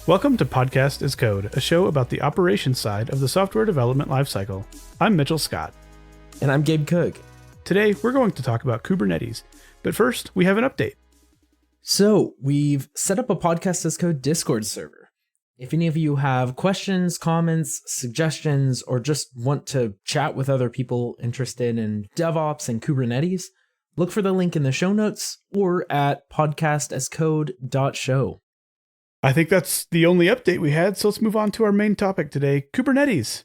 Welcome to Podcast is Code, a show about the operations side of the software development lifecycle. I'm Mitchell Scott. And I'm Gabe Cook. Today, we're going to talk about Kubernetes. But first, we have an update. So, we've set up a Podcast is Code Discord server. If any of you have questions, comments, suggestions, or just want to chat with other people interested in DevOps and Kubernetes, look for the link in the show notes or at podcastascode.show. I think that's the only update we had, so let's move on to our main topic today, Kubernetes.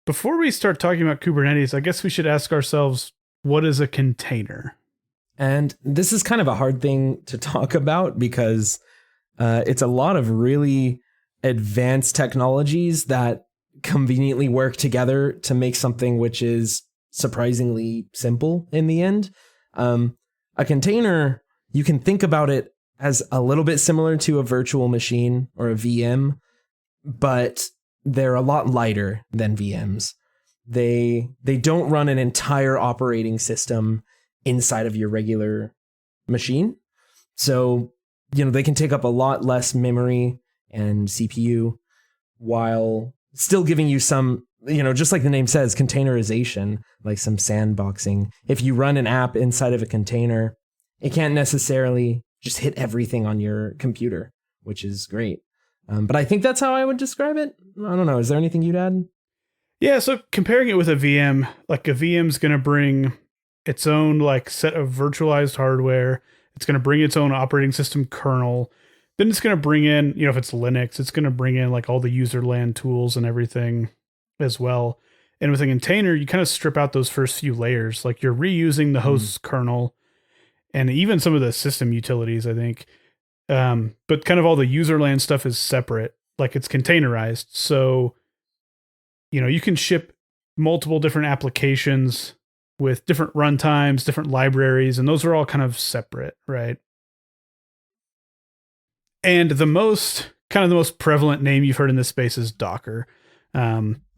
Before we start talking about Kubernetes, I guess we should ask ourselves, what is a container? And this is kind of a hard thing to talk about because it's a lot of really advanced technologies that conveniently work together to make something which is surprisingly simple in the end. A container, you can think about it as a little bit similar to a virtual machine or a VM, but they're a lot lighter than VMs. They don't run an entire operating system inside of your regular machine. So, they can take up a lot less memory and CPU while still giving you some, just like the name says, containerization, like some sandboxing. If you run an app inside of a container, it can't necessarily just hit everything on your computer, which is great. But I think that's how I would describe it. I don't know. Is there anything you'd add? Yeah, so comparing it with a VM, like a VM's going to bring its own set of virtualized hardware. It's going to bring its own operating system kernel. Then it's going to bring in, if it's Linux, it's going to bring in all the user land tools and everything as well. And with a container, you kind of strip out those first few layers. Like you're reusing the host's kernel and even some of the system utilities, I think. But kind of all the user land stuff is separate, like it's containerized. So, you can ship multiple different applications with different runtimes, different libraries, and those are all kind of separate, right? And the most prevalent name you've heard in this space is Docker.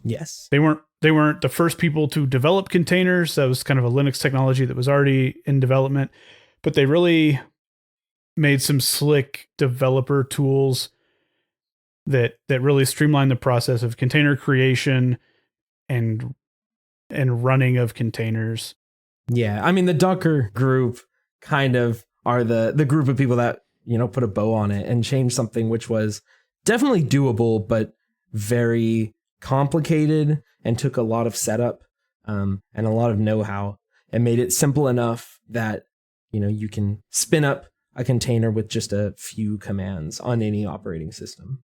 Yes. They weren't the first people to develop containers. That was kind of a Linux technology that was already in development, but they really made some slick developer tools that really streamline the process of container creation and running of containers. Yeah, I mean, the Docker group kind of are the group of people that, put a bow on it and changed something which was definitely doable, but very complicated and took a lot of setup and a lot of know-how and made it simple enough that, you can spin up a container with just a few commands on any operating system.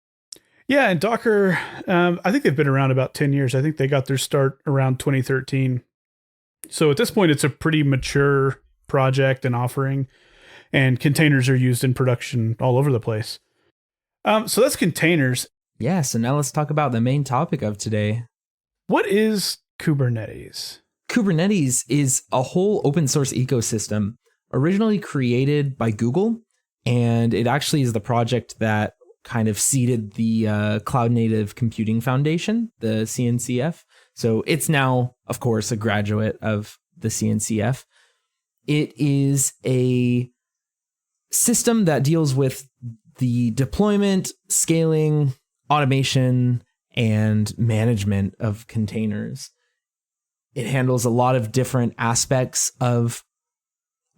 Yeah, and Docker, I think they've been around about 10 years. I think they got their start around 2013. So at this point, it's a pretty mature project and offering, and containers are used in production all over the place. So that's containers. Yeah, so now let's talk about the main topic of today. What is Kubernetes? Kubernetes is a whole open source ecosystem originally created by Google, and it actually is the project that kind of seeded the Cloud Native Computing Foundation, the CNCF. So it's now, of course, a graduate of the CNCF. It is a system that deals with the deployment, scaling, automation, and management of containers. It handles a lot of different aspects of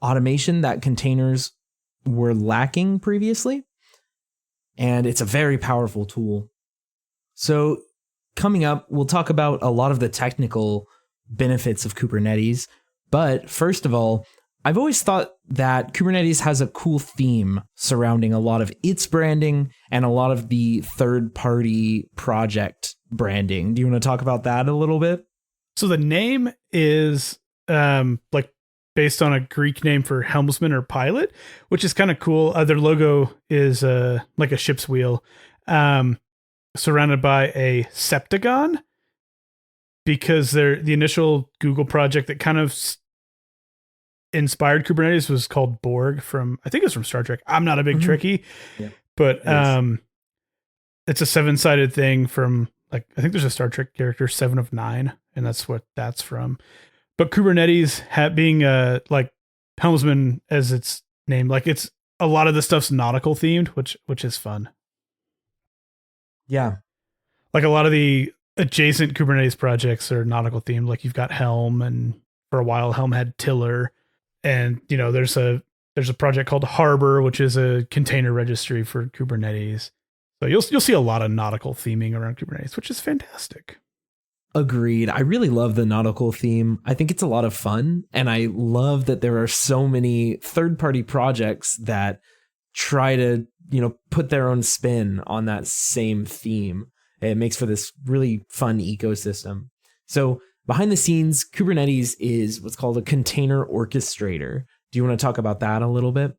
automation that containers were lacking previously. And it's a very powerful tool. So coming up, we'll talk about a lot of the technical benefits of Kubernetes. But first of all, I've always thought that Kubernetes has a cool theme surrounding a lot of its branding and a lot of the third-party project branding. Do you want to talk about that a little bit? So the name is based on a Greek name for helmsman or pilot, which is kind of cool. Their logo is like a ship's wheel, surrounded by a septagon, because the initial Google project that kind of inspired Kubernetes was called Borg I think it's from Star Trek. I'm not a big Trekkie, but it's a 7-sided thing from I think there's a Star Trek character, 7 of 9, and that's what that's from. But Kubernetes being helmsman as its name, it's a lot of the stuff's nautical themed, which is fun. Yeah. Like a lot of the adjacent Kubernetes projects are nautical themed. Like you've got Helm, and for a while Helm had Tiller, and there's a project called Harbor, which is a container registry for Kubernetes. So you'll see a lot of nautical theming around Kubernetes, which is fantastic. Agreed. I really love the nautical theme. I think it's a lot of fun. And I love that there are so many third-party projects that try to, put their own spin on that same theme. It makes for this really fun ecosystem. So behind the scenes, Kubernetes is what's called a container orchestrator. Do you want to talk about that a little bit?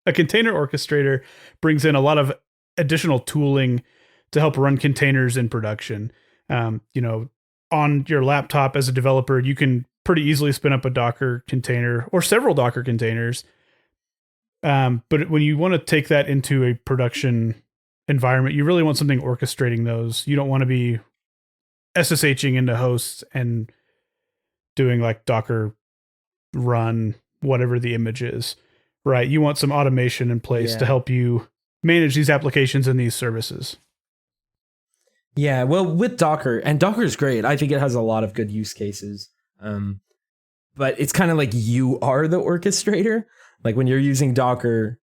A container orchestrator brings in a lot of additional tooling to help run containers in production. On your laptop as a developer, you can pretty easily spin up a Docker container or several Docker containers. But when you want to take that into a production environment, you really want something orchestrating those. You don't want to be SSHing into hosts and doing like Docker run whatever the image is, right? You want some automation in place to help you manage these applications and these services. Yeah, well, with Docker, and Docker is great. I think it has a lot of good use cases. But it's kind of like you are the orchestrator. Like when you're using Docker,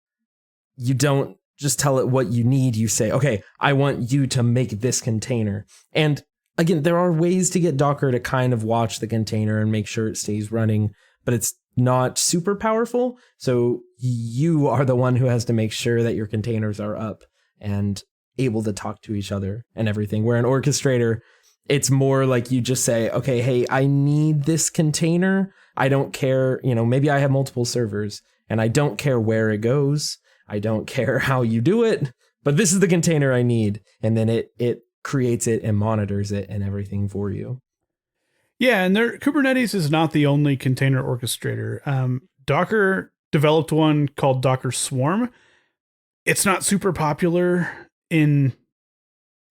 you don't just tell it what you need. You say, okay, I want you to make this container. And again, there are ways to get Docker to kind of watch the container and make sure it stays running, but it's not super powerful. So you are the one who has to make sure that your containers are up and able to talk to each other and everything. Where an orchestrator, it's more like you just say, okay, hey, I need this container. I don't care, maybe I have multiple servers and I don't care where it goes. I don't care how you do it, but this is the container I need. And then it creates it and monitors it and everything for you. Yeah, and Kubernetes is not the only container orchestrator. Docker developed one called Docker Swarm. It's not super popular in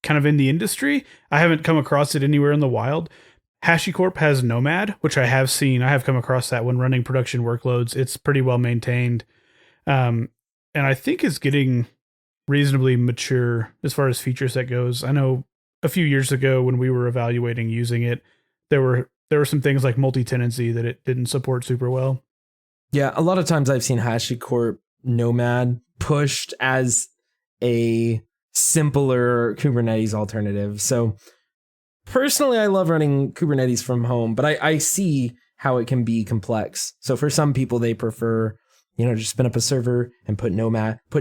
the industry. I haven't come across it anywhere in the wild. HashiCorp has Nomad, which I have seen. I have come across that when running production workloads. It's pretty well maintained. And I think is getting reasonably mature as far as feature set goes. I know a few years ago when we were evaluating using it, there were some things like multi-tenancy that it didn't support super well. Yeah, a lot of times I've seen HashiCorp Nomad pushed as a simpler Kubernetes alternative. So personally, I love running Kubernetes from home, but I see how it can be complex. So for some people, they prefer, just spin up a server and put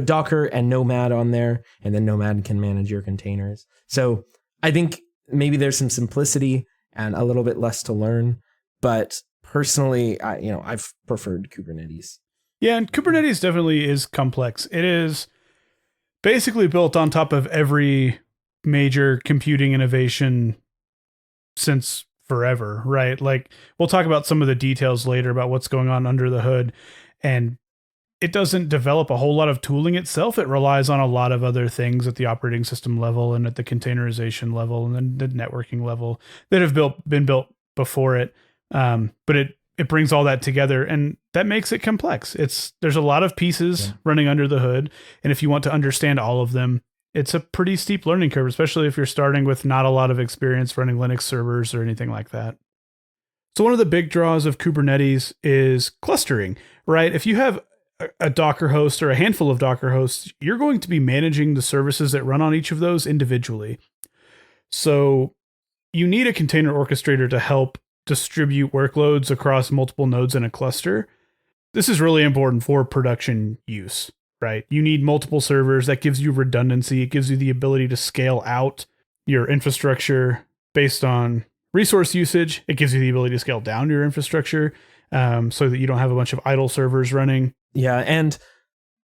Docker and Nomad on there, and then Nomad can manage your containers. So I think maybe there's some simplicity and a little bit less to learn, but personally, I've preferred Kubernetes. Yeah, and Kubernetes definitely is complex. It is basically built on top of every major computing innovation since forever, right? Like we'll talk about some of the details later about what's going on under the hood, and it doesn't develop a whole lot of tooling itself. It relies on a lot of other things at the operating system level and at the containerization level and then the networking level that have been built before it. But it brings all that together, and that makes it complex. There's a lot of pieces running under the hood, and if you want to understand all of them, it's a pretty steep learning curve, especially if you're starting with not a lot of experience running Linux servers or anything like that. So one of the big draws of Kubernetes is clustering, right? If you have a Docker host or a handful of Docker hosts, you're going to be managing the services that run on each of those individually. So you need a container orchestrator to help distribute workloads across multiple nodes in a cluster. This is really important for production use, right? You need multiple servers. That gives you redundancy. It gives you the ability to scale out your infrastructure based on resource usage. It gives you the ability to scale down your infrastructure so that you don't have a bunch of idle servers running. Yeah, and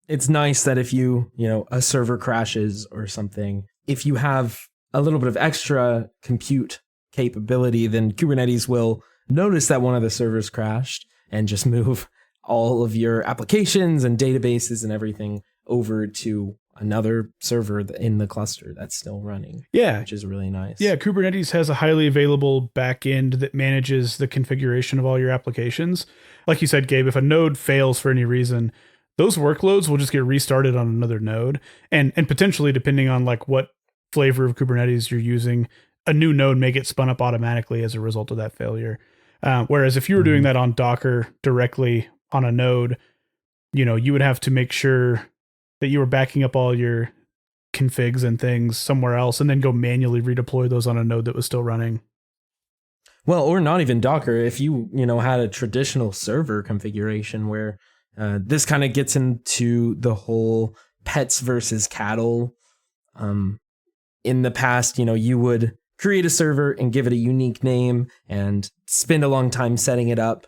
it's nice that if a server crashes or something, if you have a little bit of extra compute capability, then Kubernetes will notice that one of the servers crashed and just move all of your applications and databases and everything over to another server in the cluster that's still running. Yeah. Which is really nice. Yeah, Kubernetes has a highly available backend that manages the configuration of all your applications. Like you said, Gabe, if a node fails for any reason, those workloads will just get restarted on another node. And potentially, depending on like what flavor of Kubernetes you're using, a new node may get spun up automatically as a result of that failure. Whereas if you were doing that on Docker directly on a node, you would have to make sure that you were backing up all your configs and things somewhere else and then go manually redeploy those on a node that was still running. Well, or not even Docker. If you had a traditional server configuration where this kind of gets into the whole pets versus cattle. In the past, you would create a server and give it a unique name and spend a long time setting it up.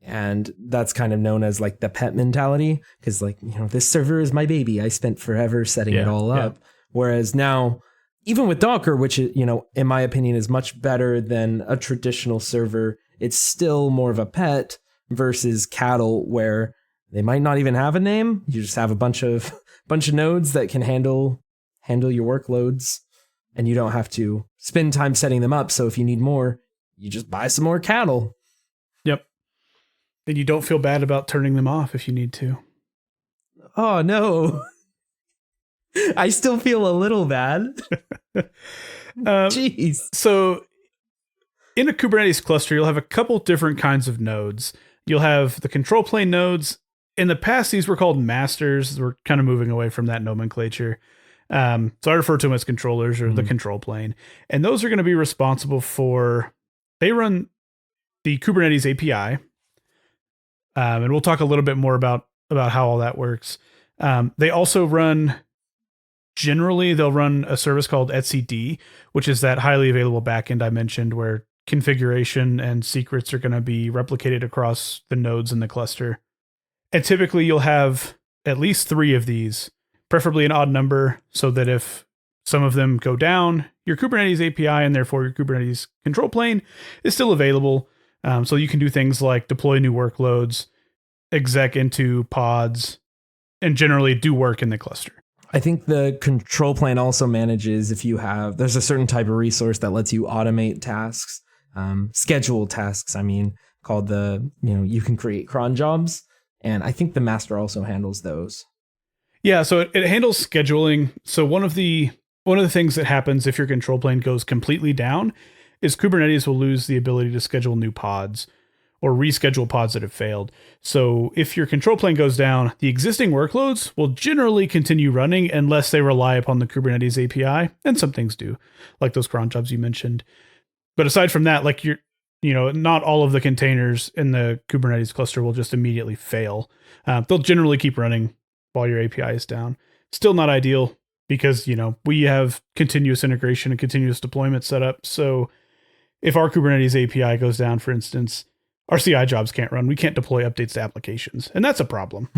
And that's kind of known as like the pet mentality, because like, this server is my baby. I spent forever setting it all up. Whereas now, even with Docker, which, in my opinion, is much better than a traditional server, it's still more of a pet versus cattle, where they might not even have a name. You just have a bunch of nodes that can handle your workloads, and you don't have to spend time setting them up. So if you need more, you just buy some more cattle. Yep. And you don't feel bad about turning them off if you need to. Oh, no. I still feel a little bad. Jeez. So in a Kubernetes cluster, you'll have a couple different kinds of nodes. You'll have the control plane nodes. In the past, these were called masters. We're kind of moving away from that nomenclature. So I refer to them as controllers or the control plane. And those are going to be responsible they run the Kubernetes API. And we'll talk a little bit more about how all that works. They also they'll run a service called etcd, which is that highly available backend I mentioned where configuration and secrets are going to be replicated across the nodes in the cluster. And typically you'll have at least 3 of these, preferably an odd number, so that if some of them go down, your Kubernetes API and therefore your Kubernetes control plane is still available. So you can do things like deploy new workloads, exec into pods, and generally do work in the cluster. I think the control plane also manages there's a certain type of resource that lets you automate tasks, schedule tasks, called you can create cron jobs. And I think the master also handles those. Yeah, so it handles scheduling. So one of the things that happens if your control plane goes completely down is Kubernetes will lose the ability to schedule new pods or reschedule pods that have failed. So if your control plane goes down, the existing workloads will generally continue running unless they rely upon the Kubernetes API, and some things do, like those cron jobs you mentioned. But aside from that, like not all of the containers in the Kubernetes cluster will just immediately fail. They'll generally keep running while your API is down. Still not ideal because, we have continuous integration and continuous deployment set up. So if our Kubernetes API goes down, for instance, our CI jobs can't run. We can't deploy updates to applications. And that's a problem.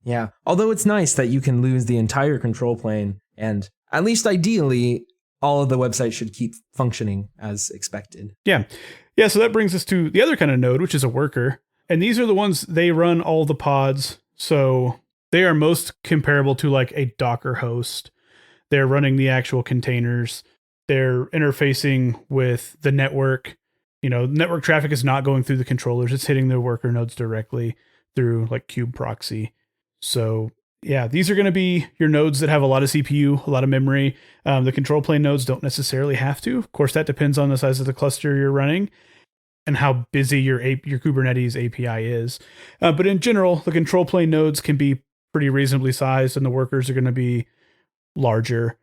Yeah. Although it's nice that you can lose the entire control plane, and at least ideally, all of the websites should keep functioning as expected. Yeah. Yeah. So that brings us to the other kind of node, which is a worker. And these are the ones, they run all the pods. So they are most comparable to like a Docker host. They're running the actual containers. They're interfacing with the network. Network traffic is not going through the controllers. It's hitting the worker nodes directly through like kube proxy. So yeah, these are going to be your nodes that have a lot of CPU, a lot of memory. The control plane nodes don't necessarily have to. Of course, that depends on the size of the cluster you're running and how busy your Kubernetes API is. But in general, the control plane nodes can be pretty reasonably sized and the workers are going to be larger.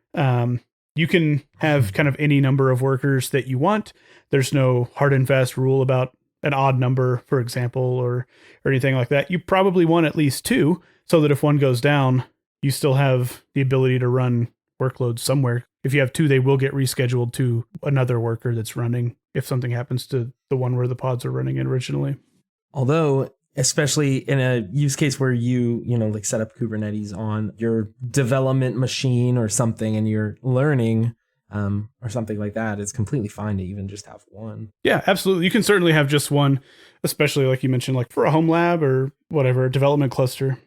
You can have kind of any number of workers that you want. There's no hard and fast rule about an odd number, for example, or anything like that. You probably want at least 2 so that if one goes down, you still have the ability to run workloads somewhere. If you have 2, they will get rescheduled to another worker that's running if something happens to the one where the pods are running in originally. Although, especially in a use case where you like set up Kubernetes on your development machine or something and you're learning or something like that, it's completely fine to even just have one. Yeah, absolutely. You can certainly have just one, especially like you mentioned, like for a home lab or whatever, a development cluster.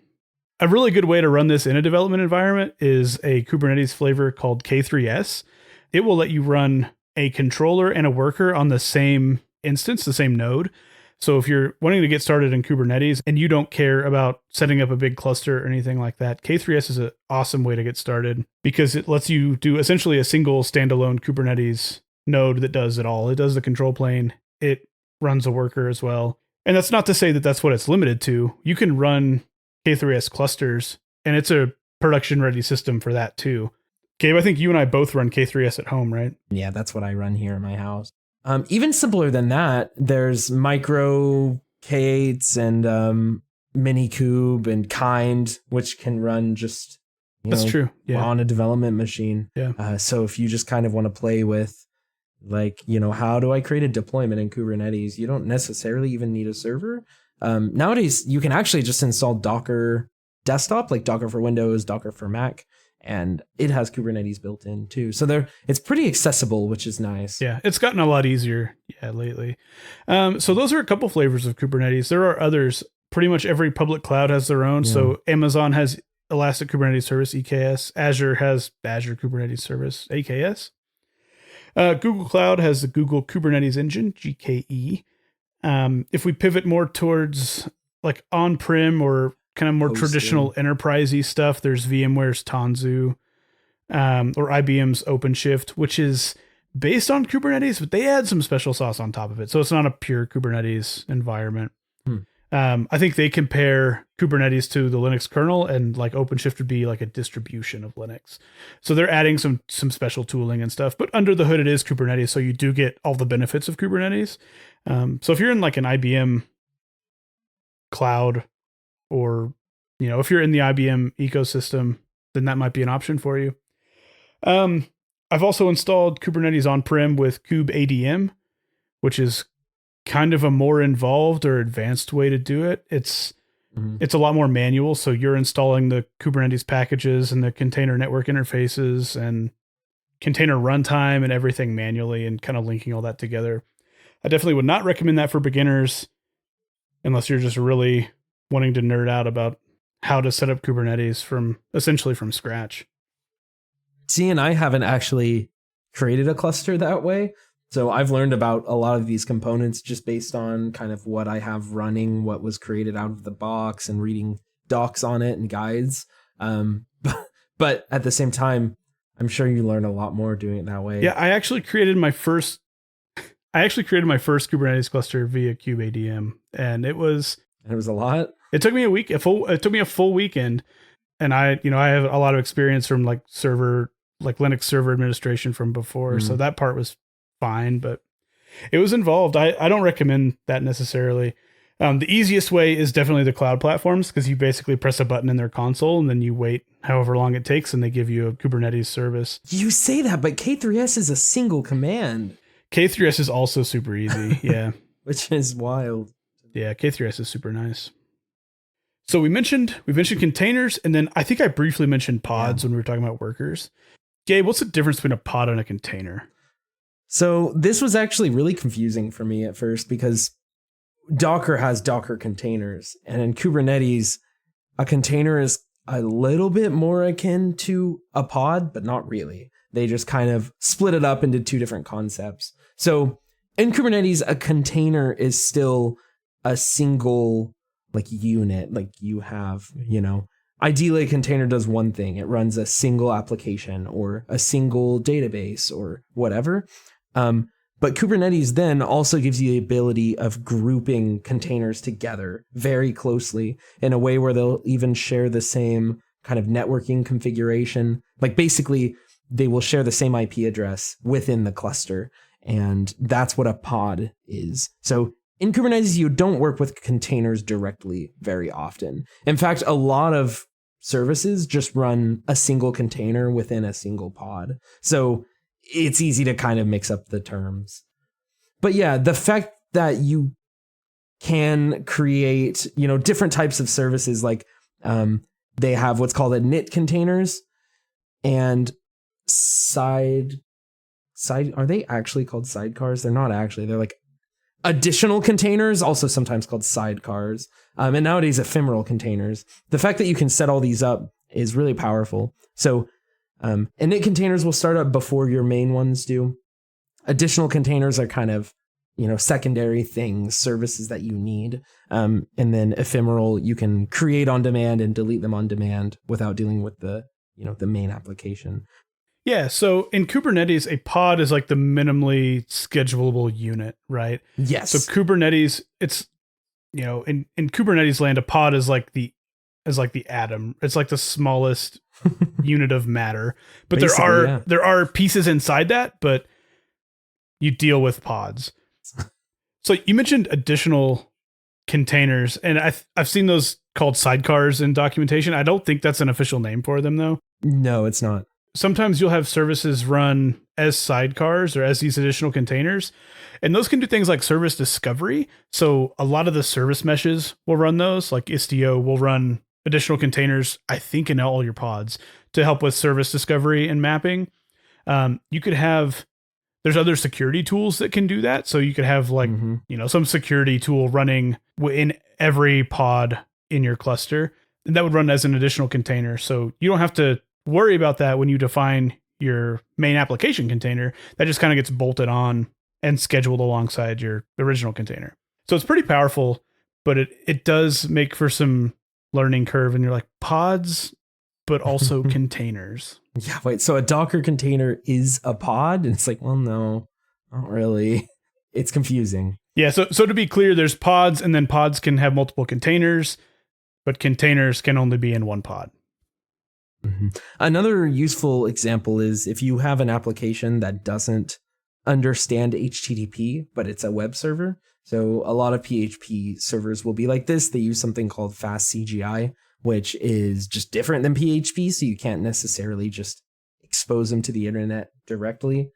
A really good way to run this in a development environment is a Kubernetes flavor called K3S. It will let you run a controller and a worker on the same instance, the same node. So if you're wanting to get started in Kubernetes and you don't care about setting up a big cluster or anything like that, K3S is an awesome way to get started because it lets you do essentially a single standalone Kubernetes node that does it all. It does the control plane. It runs a worker as well. And that's not to say that that's what it's limited to. You can run K3S clusters, and it's a production-ready system for that too. Gabe, I think you and I both run K3S at home, right? Yeah, that's what I run here in my house. Even simpler than that, there's micro K8s and Minikube and Kind, which can run just that's true. Yeah. on a development machine. Yeah. So if you just kind of want to play with, like, how do I create a deployment in Kubernetes? You don't necessarily even need a server. Nowadays, you can actually just install Docker desktop, like Docker for Windows, Docker for Mac. And it has Kubernetes built in too. So it's pretty accessible, which is nice. Yeah, it's gotten a lot easier lately. So those are a couple flavors of Kubernetes. There are others. Pretty much every public cloud has their own. Yeah. So Amazon has Elastic Kubernetes Service, EKS. Azure has Azure Kubernetes Service, AKS. Google Cloud has the Google Kubernetes Engine, GKE. If we pivot more towards like on-prem or kind of more traditional enterprisey stuff, there's VMware's Tanzu, or IBM's OpenShift, which is based on Kubernetes, but they add some special sauce on top of it. So it's not a pure Kubernetes environment. I think they compare Kubernetes to the Linux kernel, and like OpenShift would be like a distribution of Linux. So they're adding some special tooling and stuff, but under the hood it is Kubernetes. So you do get all the benefits of Kubernetes. So if you're in like an IBM cloud, or, if you're in the IBM ecosystem, then that might be an option for you. I've also installed Kubernetes on-prem with kubeadm, which is kind of a more involved or advanced way to do it. It's a lot more manual. So you're installing the Kubernetes packages and the container network interfaces and container runtime and everything manually, and kind of linking all that together. I definitely would not recommend that for beginners unless you're just really wanting to nerd out about how to set up Kubernetes essentially from scratch. See, and I haven't actually created a cluster that way. So I've learned about a lot of these components just based on kind of what I have running, what was created out of the box, and reading docs on it and guides. But at the same time, I'm sure you learn a lot more doing it that way. Yeah, I actually created my first Kubernetes cluster via kubeadm, and it was a lot. It took me it took me a full weekend, and I have a lot of experience from like Linux server administration from before, so that part was fine, but it was involved. I don't recommend that necessarily. The easiest way is definitely the cloud platforms, because you basically press a button in their console and then you wait however long it takes and they give you a Kubernetes service. You say that, but K3S is a single command. K3S is also super easy. Yeah. Which is wild. Yeah, K3S is super nice. So we mentioned containers, and then I think I briefly mentioned pods when we were talking about workers. Gabe, what's the difference between a pod and a container? So this was actually really confusing for me at first, because Docker has Docker containers, and in Kubernetes, a container is a little bit more akin to a pod, but not really. They just kind of split it up into two different concepts. So in Kubernetes, a container is still a single like unit, like you have, ideally a container does one thing. It runs a single application or a single database or whatever. But Kubernetes then also gives you the ability of grouping containers together very closely in a way where they'll even share the same kind of networking configuration. Like basically they will share the same IP address within the cluster. And that's what a pod is. So in Kubernetes, you don't work with containers directly very often. In fact, a lot of services just run a single container within a single pod. So it's easy to kind of mix up the terms. But yeah, the fact that you can create, different types of services, like they have what's called init containers and side, are they actually called sidecars? They're not actually, they're like additional containers, also sometimes called sidecars, and nowadays ephemeral containers. The fact that you can set all these up is really powerful. So init containers will start up before your main ones do. Additional containers are kind of secondary things, services that you need. And then ephemeral, you can create on demand and delete them on demand without dealing with the main application. Yeah, so in Kubernetes, a pod is like the minimally schedulable unit, right? Yes. So Kubernetes, it's in Kubernetes land, a pod is like the atom. It's like the smallest unit of matter. But Basically, there are pieces inside that, but you deal with pods. So you mentioned additional containers, and I've seen those called sidecars in documentation. I don't think that's an official name for them, though. No, it's not. Sometimes you'll have services run as sidecars or as these additional containers, and those can do things like service discovery. So a lot of the service meshes will run those, like Istio will run additional containers, I think, in all your pods to help with service discovery and mapping. You could have, there's other security tools that can do that. So you could have some security tool running in every pod in your cluster, and that would run as an additional container. So you don't have to worry about that when you define your main application container. That just kind of gets bolted on and scheduled alongside your original container. So it's pretty powerful, but it does make for some learning curve, and you're like, pods, but also containers. Yeah, wait, so a Docker container is a pod? And it's like, well, no, not really. It's confusing. Yeah, so to be clear, there's pods, and then pods can have multiple containers, but containers can only be in one pod. Mm-hmm. Another useful example is if you have an application that doesn't understand HTTP, but it's a web server. So a lot of PHP servers will be like this. They use something called fast CGI, which is just different than PHP. So you can't necessarily just expose them to the internet directly.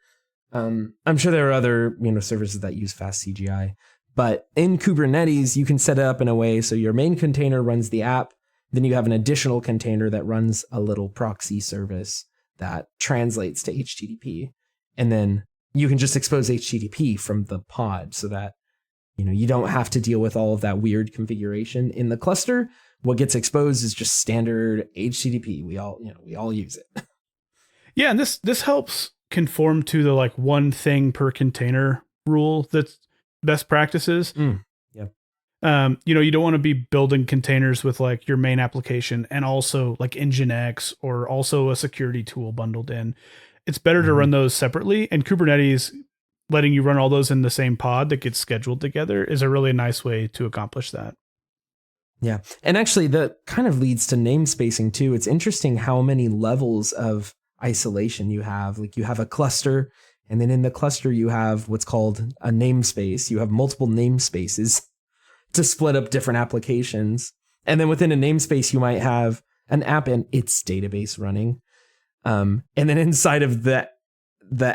I'm sure there are other services that use fast CGI, but in Kubernetes, you can set it up in a way so your main container runs the app. Then you have an additional container that runs a little proxy service that translates to HTTP. And then you can just expose HTTP from the pod so that, you don't have to deal with all of that weird configuration in the cluster. What gets exposed is just standard HTTP. We all use it. Yeah. And this helps conform to the like one thing per container rule that's best practices. You don't want to be building containers with like your main application and also like Nginx or also a security tool bundled in. It's better to run those separately, and Kubernetes letting you run all those in the same pod that gets scheduled together is a really nice way to accomplish that. Yeah. And actually that kind of leads to namespacing too. It's interesting how many levels of isolation you have. Like you have a cluster, and then in the cluster you have what's called a namespace. You have multiple namespaces to split up different applications. And then within a namespace, you might have an app and its database running. And then inside of the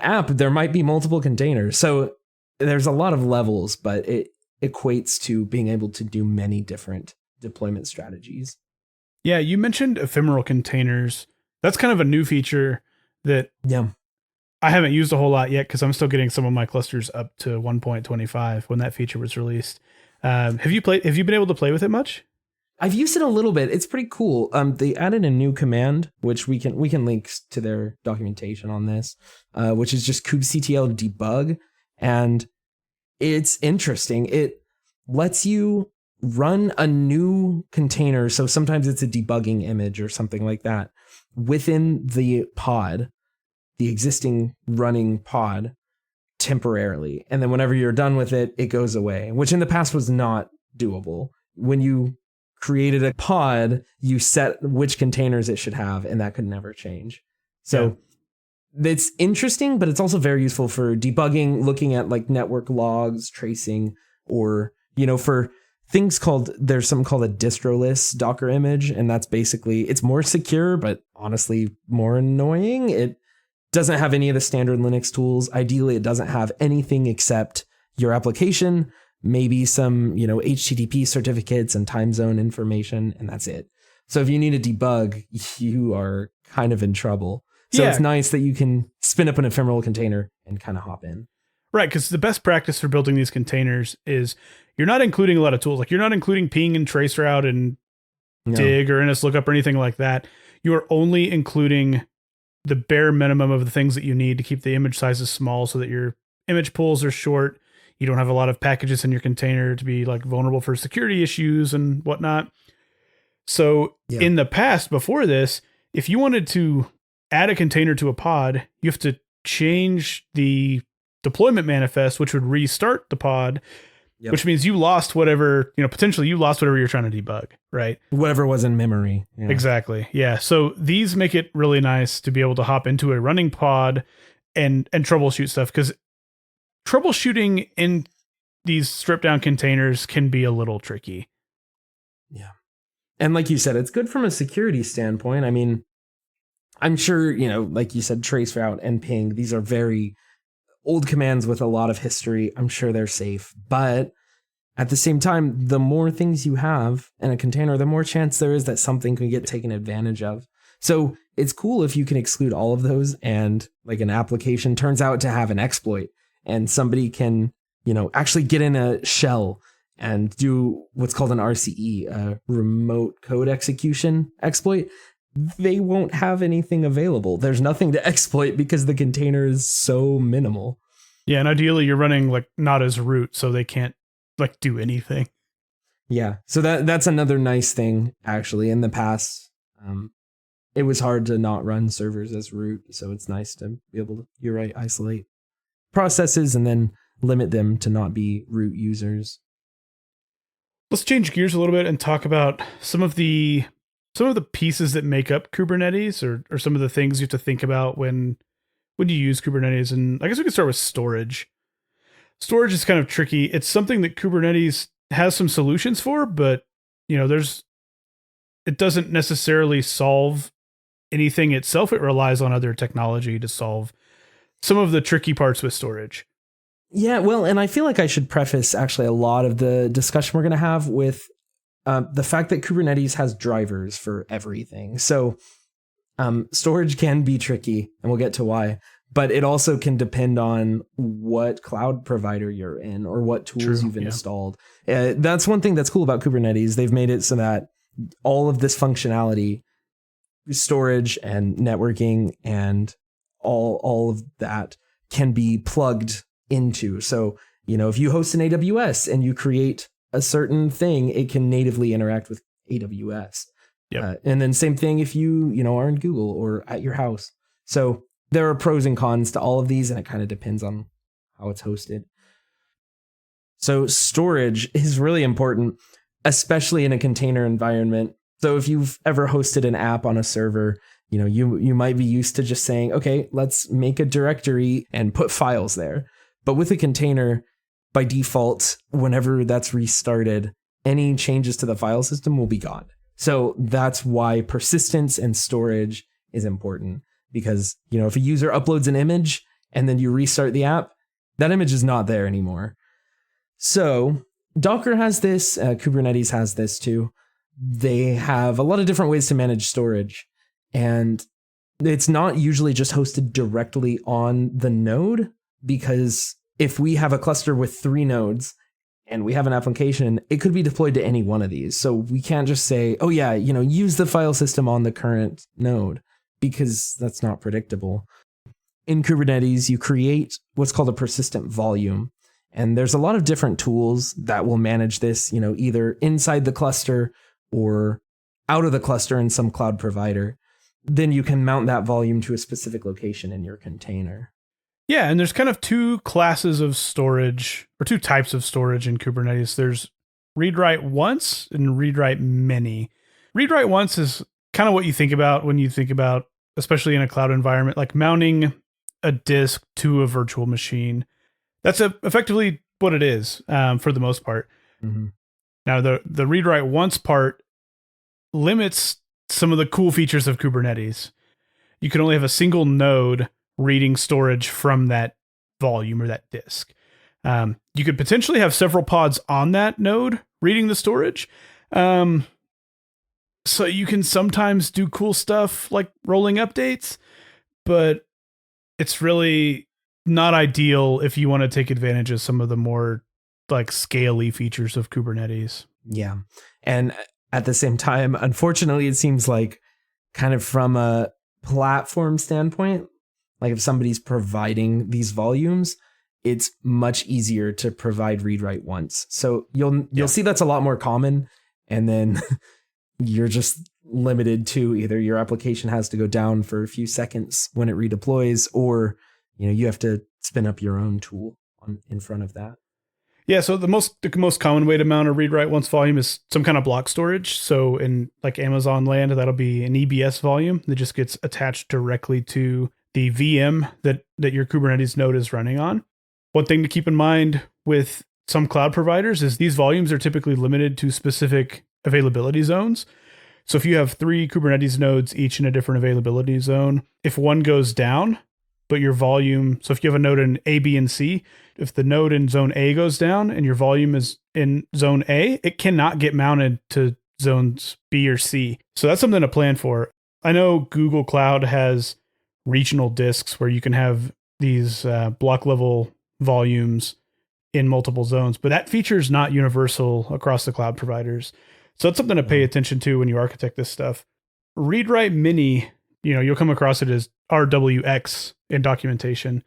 app, there might be multiple containers. So there's a lot of levels, but it equates to being able to do many different deployment strategies. Yeah, you mentioned ephemeral containers. That's kind of a new feature that I haven't used a whole lot yet because I'm still getting some of my clusters up to 1.25 when that feature was released. Have you been able to play with it much? I've used it a little bit. It's pretty cool. They added a new command, which we can link to their documentation on this, which is just kubectl debug. And it's interesting. It lets you run a new container. So sometimes it's a debugging image or something like that within the pod, the existing running pod, temporarily. And then whenever you're done with it, it goes away, which in the past was not doable. When you created a pod, you set which containers it should have, and that could never change. So it's interesting, but it's also very useful for debugging, looking at like network logs, tracing, or, for things there's something called a distroless Docker image. And that's basically, it's more secure, but honestly more annoying. It doesn't have any of the standard Linux tools. Ideally, it doesn't have anything except your application, maybe some, HTTP certificates and time zone information, and that's it. So if you need a debug, you are kind of in trouble. So it's nice that you can spin up an ephemeral container and kind of hop in. Right, because the best practice for building these containers is you're not including a lot of tools. Like you're not including ping and traceroute and dig or NSLOOKUP or anything like that. You are only including the bare minimum of the things that you need to keep the image sizes small so that your image pools are short. You don't have a lot of packages in your container to be like vulnerable for security issues and whatnot. So in the past, before this, if you wanted to add a container to a pod, you have to change the deployment manifest, which would restart the pod, which means you lost whatever, potentially you lost whatever you're trying to debug, right? Whatever was in memory. Yeah. Exactly. Yeah. So these make it really nice to be able to hop into a running pod and troubleshoot stuff, because troubleshooting in these stripped down containers can be a little tricky. Yeah. And like you said, it's good from a security standpoint. I mean, I'm sure, like you said, traceroute and ping, these are very old commands with a lot of history. I'm sure they're safe. But at the same time, the more things you have in a container, the more chance there is that something can get taken advantage of. So it's cool if you can exclude all of those and like an application turns out to have an exploit and somebody can, actually get in a shell and do what's called an RCE, a remote code execution exploit. They won't have anything available. There's nothing to exploit because the container is so minimal. Yeah, and ideally you're running like not as root, so they can't like do anything. Yeah, so that's another nice thing actually. In the past, it was hard to not run servers as root, so it's nice to be able to, you're right, isolate processes and then limit them to not be root users. Let's change gears a little bit and talk about some of the pieces that make up Kubernetes, or some of the things you have to think about when you use Kubernetes. And I guess we can start with storage. Storage is kind of tricky. It's something that Kubernetes has some solutions for, but it doesn't necessarily solve anything itself. It relies on other technology to solve some of the tricky parts with storage. Yeah, well, and I feel like I should preface actually a lot of the discussion we're going to have with the fact that Kubernetes has drivers for everything. So storage can be tricky, and we'll get to why, but it also can depend on what cloud provider you're in or what tools you've installed. That's one thing that's cool about Kubernetes. They've made it so that all of this functionality, storage and networking and all of that can be plugged into. So, if you host an AWS and you create a certain thing, it can natively interact with AWS. And then same thing if you, are in Google or at your house. So there are pros and cons to all of these, and it kind of depends on how it's hosted. So storage is really important, especially in a container environment. So if you've ever hosted an app on a server, you might be used to just saying, okay, let's make a directory and put files there. But with a container, by default, whenever that's restarted, any changes to the file system will be gone. So that's why persistence and storage is important, because, if a user uploads an image and then you restart the app, that image is not there anymore. So Docker has this, Kubernetes has this too. They have a lot of different ways to manage storage, and it's not usually just hosted directly on the node, because if we have a cluster with 3 nodes and we have an application, it could be deployed to any one of these. So we can't just say, oh yeah, use the file system on the current node, because that's not predictable. In Kubernetes, you create what's called a persistent volume. And there's a lot of different tools that will manage this, either inside the cluster or out of the cluster in some cloud provider. Then you can mount that volume to a specific location in your container. Yeah, and there's kind of 2 classes of storage, or 2 types of storage in Kubernetes. There's read-write once and read-write many. Read-write once is kind of what you think about when you think about, especially in a cloud environment, like mounting a disk to a virtual machine. That's effectively what it is, for the most part. Mm-hmm. Now, the read-write once part limits some of the cool features of Kubernetes. You can only have a single node reading storage from that volume or that disk. You could potentially have several pods on that node reading the storage. So you can sometimes do cool stuff like rolling updates, but it's really not ideal if you want to take advantage of some of the more like scaly features of Kubernetes. Yeah. And at the same time, unfortunately, it seems like kind of from a platform standpoint, like if somebody's providing these volumes, it's much easier to provide read write once. So you'll see that's a lot more common. And then you're just limited to either your application has to go down for a few seconds when it redeploys, or you have to spin up your own tool in front of that. Yeah, so the most common way to mount a read write once volume is some kind of block storage. So in like Amazon land, that'll be an EBS volume that just gets attached directly to the VM that your Kubernetes node is running on. One thing to keep in mind with some cloud providers is these volumes are typically limited to specific availability zones. So if you have 3 Kubernetes nodes, each in a different availability zone, if one goes down, but your volume, so if you have a node in A, B, and C, if the node in zone A goes down and your volume is in zone A, it cannot get mounted to zones B or C. So that's something to plan for. I know Google Cloud has regional disks where you can have these block level volumes in multiple zones, but that feature is not universal across the cloud providers. So that's something to pay attention to when you architect this stuff. Read write mini, you'll come across it as RWX in documentation.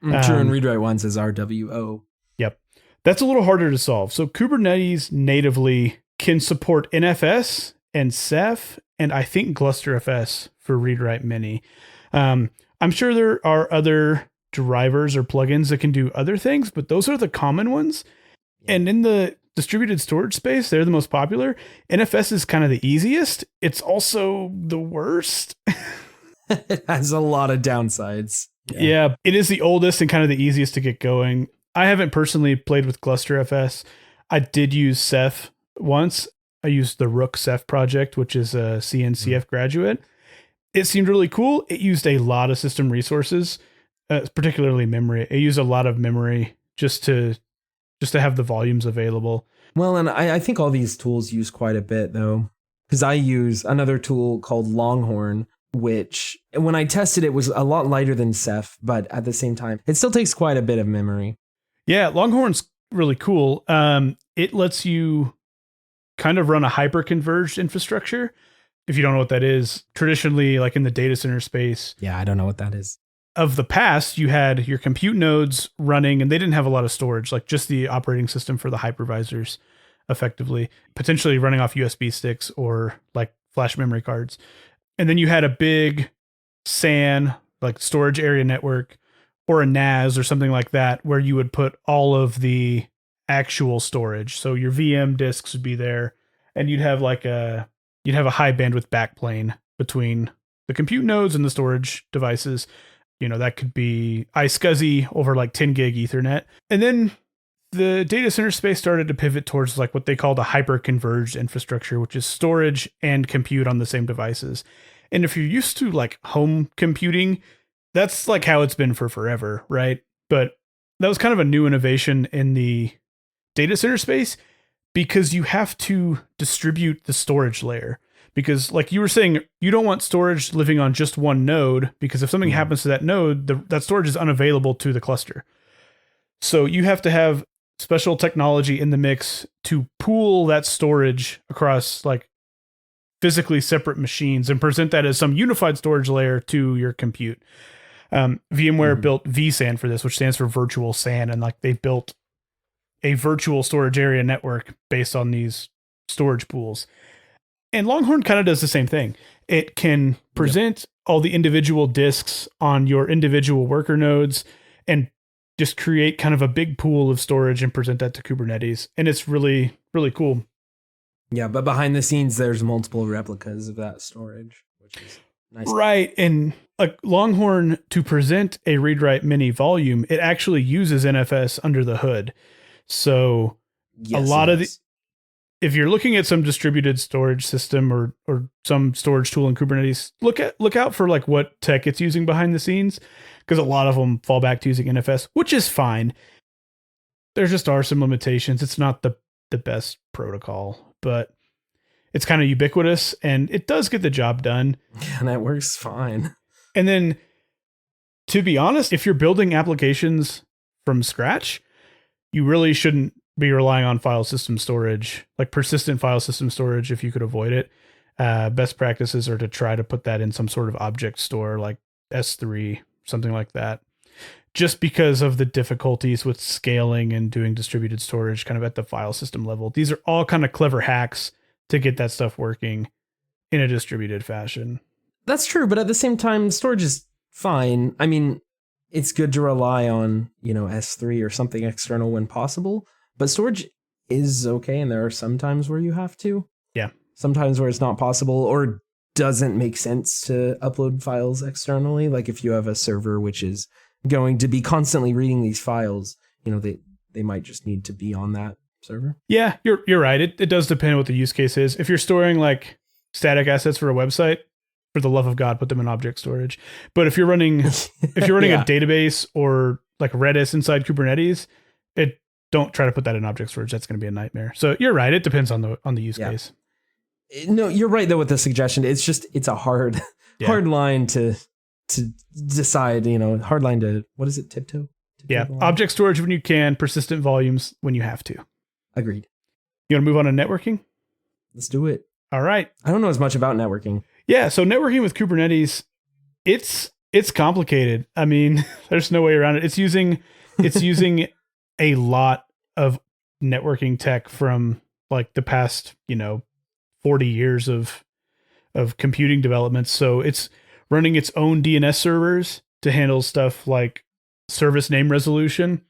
True, and read write once is RWO. Yep. That's a little harder to solve. So Kubernetes natively can support NFS and Ceph, and I think GlusterFS for read write mini. I'm sure there are other drivers or plugins that can do other things, but those are the common ones. Yeah. And in the distributed storage space, they're the most popular. NFS is kind of the easiest. It's also the worst. It has a lot of downsides. Yeah, it is the oldest and kind of the easiest to get going. I haven't personally played with GlusterFS. I did use Ceph once. I used the Rook Ceph project, which is a CNCF graduate. It seemed really cool. It used a lot of system resources, particularly memory. It used a lot of memory just to have the volumes available. Well, and I think all these tools use quite a bit, though, because I use another tool called Longhorn, which when I tested it was a lot lighter than Ceph, but at the same time, it still takes quite a bit of memory. Yeah, Longhorn's really cool. It lets you kind of run a hyper-converged infrastructure. If you don't know what that is, traditionally, like in the data center space. Yeah, I don't know what that is. Of the past, you had your compute nodes running, and they didn't have a lot of storage, like just the operating system for the hypervisors, effectively, potentially running off USB sticks or like flash memory cards. And then you had a big SAN, like storage area network, or a NAS or something like that, where you would put all of the actual storage. So your VM disks would be there, and you'd have a high bandwidth backplane between the compute nodes and the storage devices. That could be iSCSI over like 10 gig Ethernet. And then the data center space started to pivot towards like what they called a hyper-converged infrastructure, which is storage and compute on the same devices. And if you're used to like home computing, that's like how it's been for forever, right? But that was kind of a new innovation in the data center space because you have to distribute the storage layer. Because like you were saying, you don't want storage living on just one node, because if something happens to that node, that storage is unavailable to the cluster. So you have to have special technology in the mix to pool that storage across like physically separate machines and present that as some unified storage layer to your compute. VMware built vSAN for this, which stands for virtual SAN. And like they built a virtual storage area network based on these storage pools. And Longhorn kind of does the same thing. It can present all the individual disks on your individual worker nodes and just create kind of a big pool of storage and present that to Kubernetes. And it's really, really cool. Yeah, but behind the scenes, there's multiple replicas of that storage, which is nice. Right. And like Longhorn, to present a read write mini volume, it actually uses NFS under the hood. So a lot of if you're looking at some distributed storage system or some storage tool in Kubernetes, look out for like what tech it's using behind the scenes, because a lot of them fall back to using NFS, which is fine. There just are some limitations. It's not the best protocol, but it's kind of ubiquitous and it does get the job done. And that works fine. And then, to be honest, if you're building applications from scratch, you really shouldn't be relying on file system storage, like persistent file system storage, if you could avoid it. Best practices are to try to put that in some sort of object store like S3, something like that. just because of the difficulties with scaling and doing distributed storage kind of at the file system level. These are all kind of clever hacks to get that stuff working in a distributed fashion. That's true, but at the same time, storage is fine. I mean, it's good to rely on, S3 or something external when possible, but storage is okay, and there are some times where you have to. Yeah. Sometimes where it's not possible or doesn't make sense to upload files externally. Like if you have a server which is going to be constantly reading these files, they might just need to be on that server. Yeah, you're right. It does depend on what the use case is. If you're storing like static assets for a website, for the love of God, put them in object storage. But if you're running yeah. a database or like Redis inside Kubernetes, don't try to put that in object storage. That's going to be a nightmare. So you're right. It depends on the use case. No, you're right though with the suggestion. It's a hard line to decide, hard line to, what is it? Tiptoe? Yeah. Object storage when you can, persistent volumes when you have to. Agreed. You want to move on to networking? Let's do it. All right. I don't know as much about networking. Yeah. So networking with Kubernetes, it's complicated. I mean, there's no way around it. It's using a lot of networking tech from like the past, 40 years of computing developments. So it's running its own DNS servers to handle stuff like service name resolution.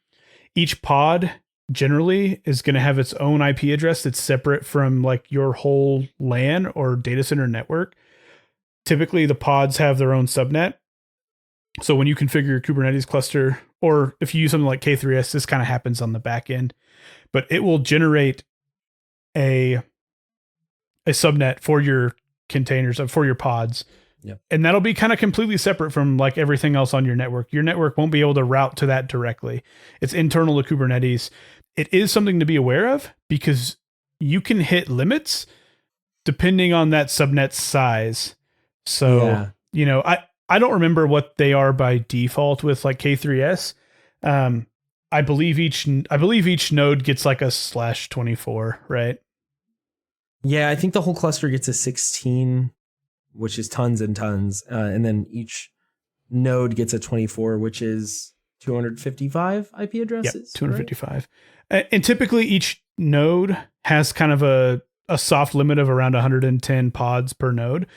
Each pod generally is going to have its own IP address that's separate from like your whole LAN or data center network. Typically the pods have their own subnet. So when you configure your Kubernetes cluster, or if you use something like K3S, this kind of happens on the back end, but it will generate a subnet for your containers, for your pods. Yep. And that'll be kind of completely separate from like everything else on your network. Your network won't be able to route to that directly. It's internal to Kubernetes. It is something to be aware of because you can hit limits depending on that subnet size. So, I don't remember what they are by default with like K3S. I believe each node gets like a /24, right? Yeah, I think the whole cluster gets a 16, which is tons and tons. And then each node gets a 24, which is 255 IP addresses. Yep, 255. Right? And typically each node has kind of a soft limit of around 110 pods per node.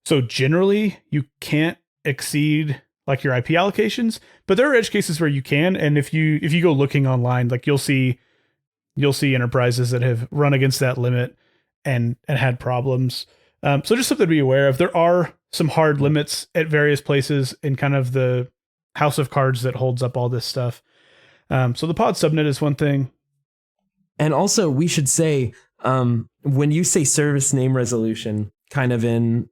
So generally you can't exceed like your IP allocations, but there are edge cases where you can. And if you go looking online, like you'll see enterprises that have run against that limit and had problems. So just something to be aware of. There are some hard limits at various places in kind of the house of cards that holds up all this stuff. So the pod subnet is one thing. And also we should say, when you say service name resolution, kind of in,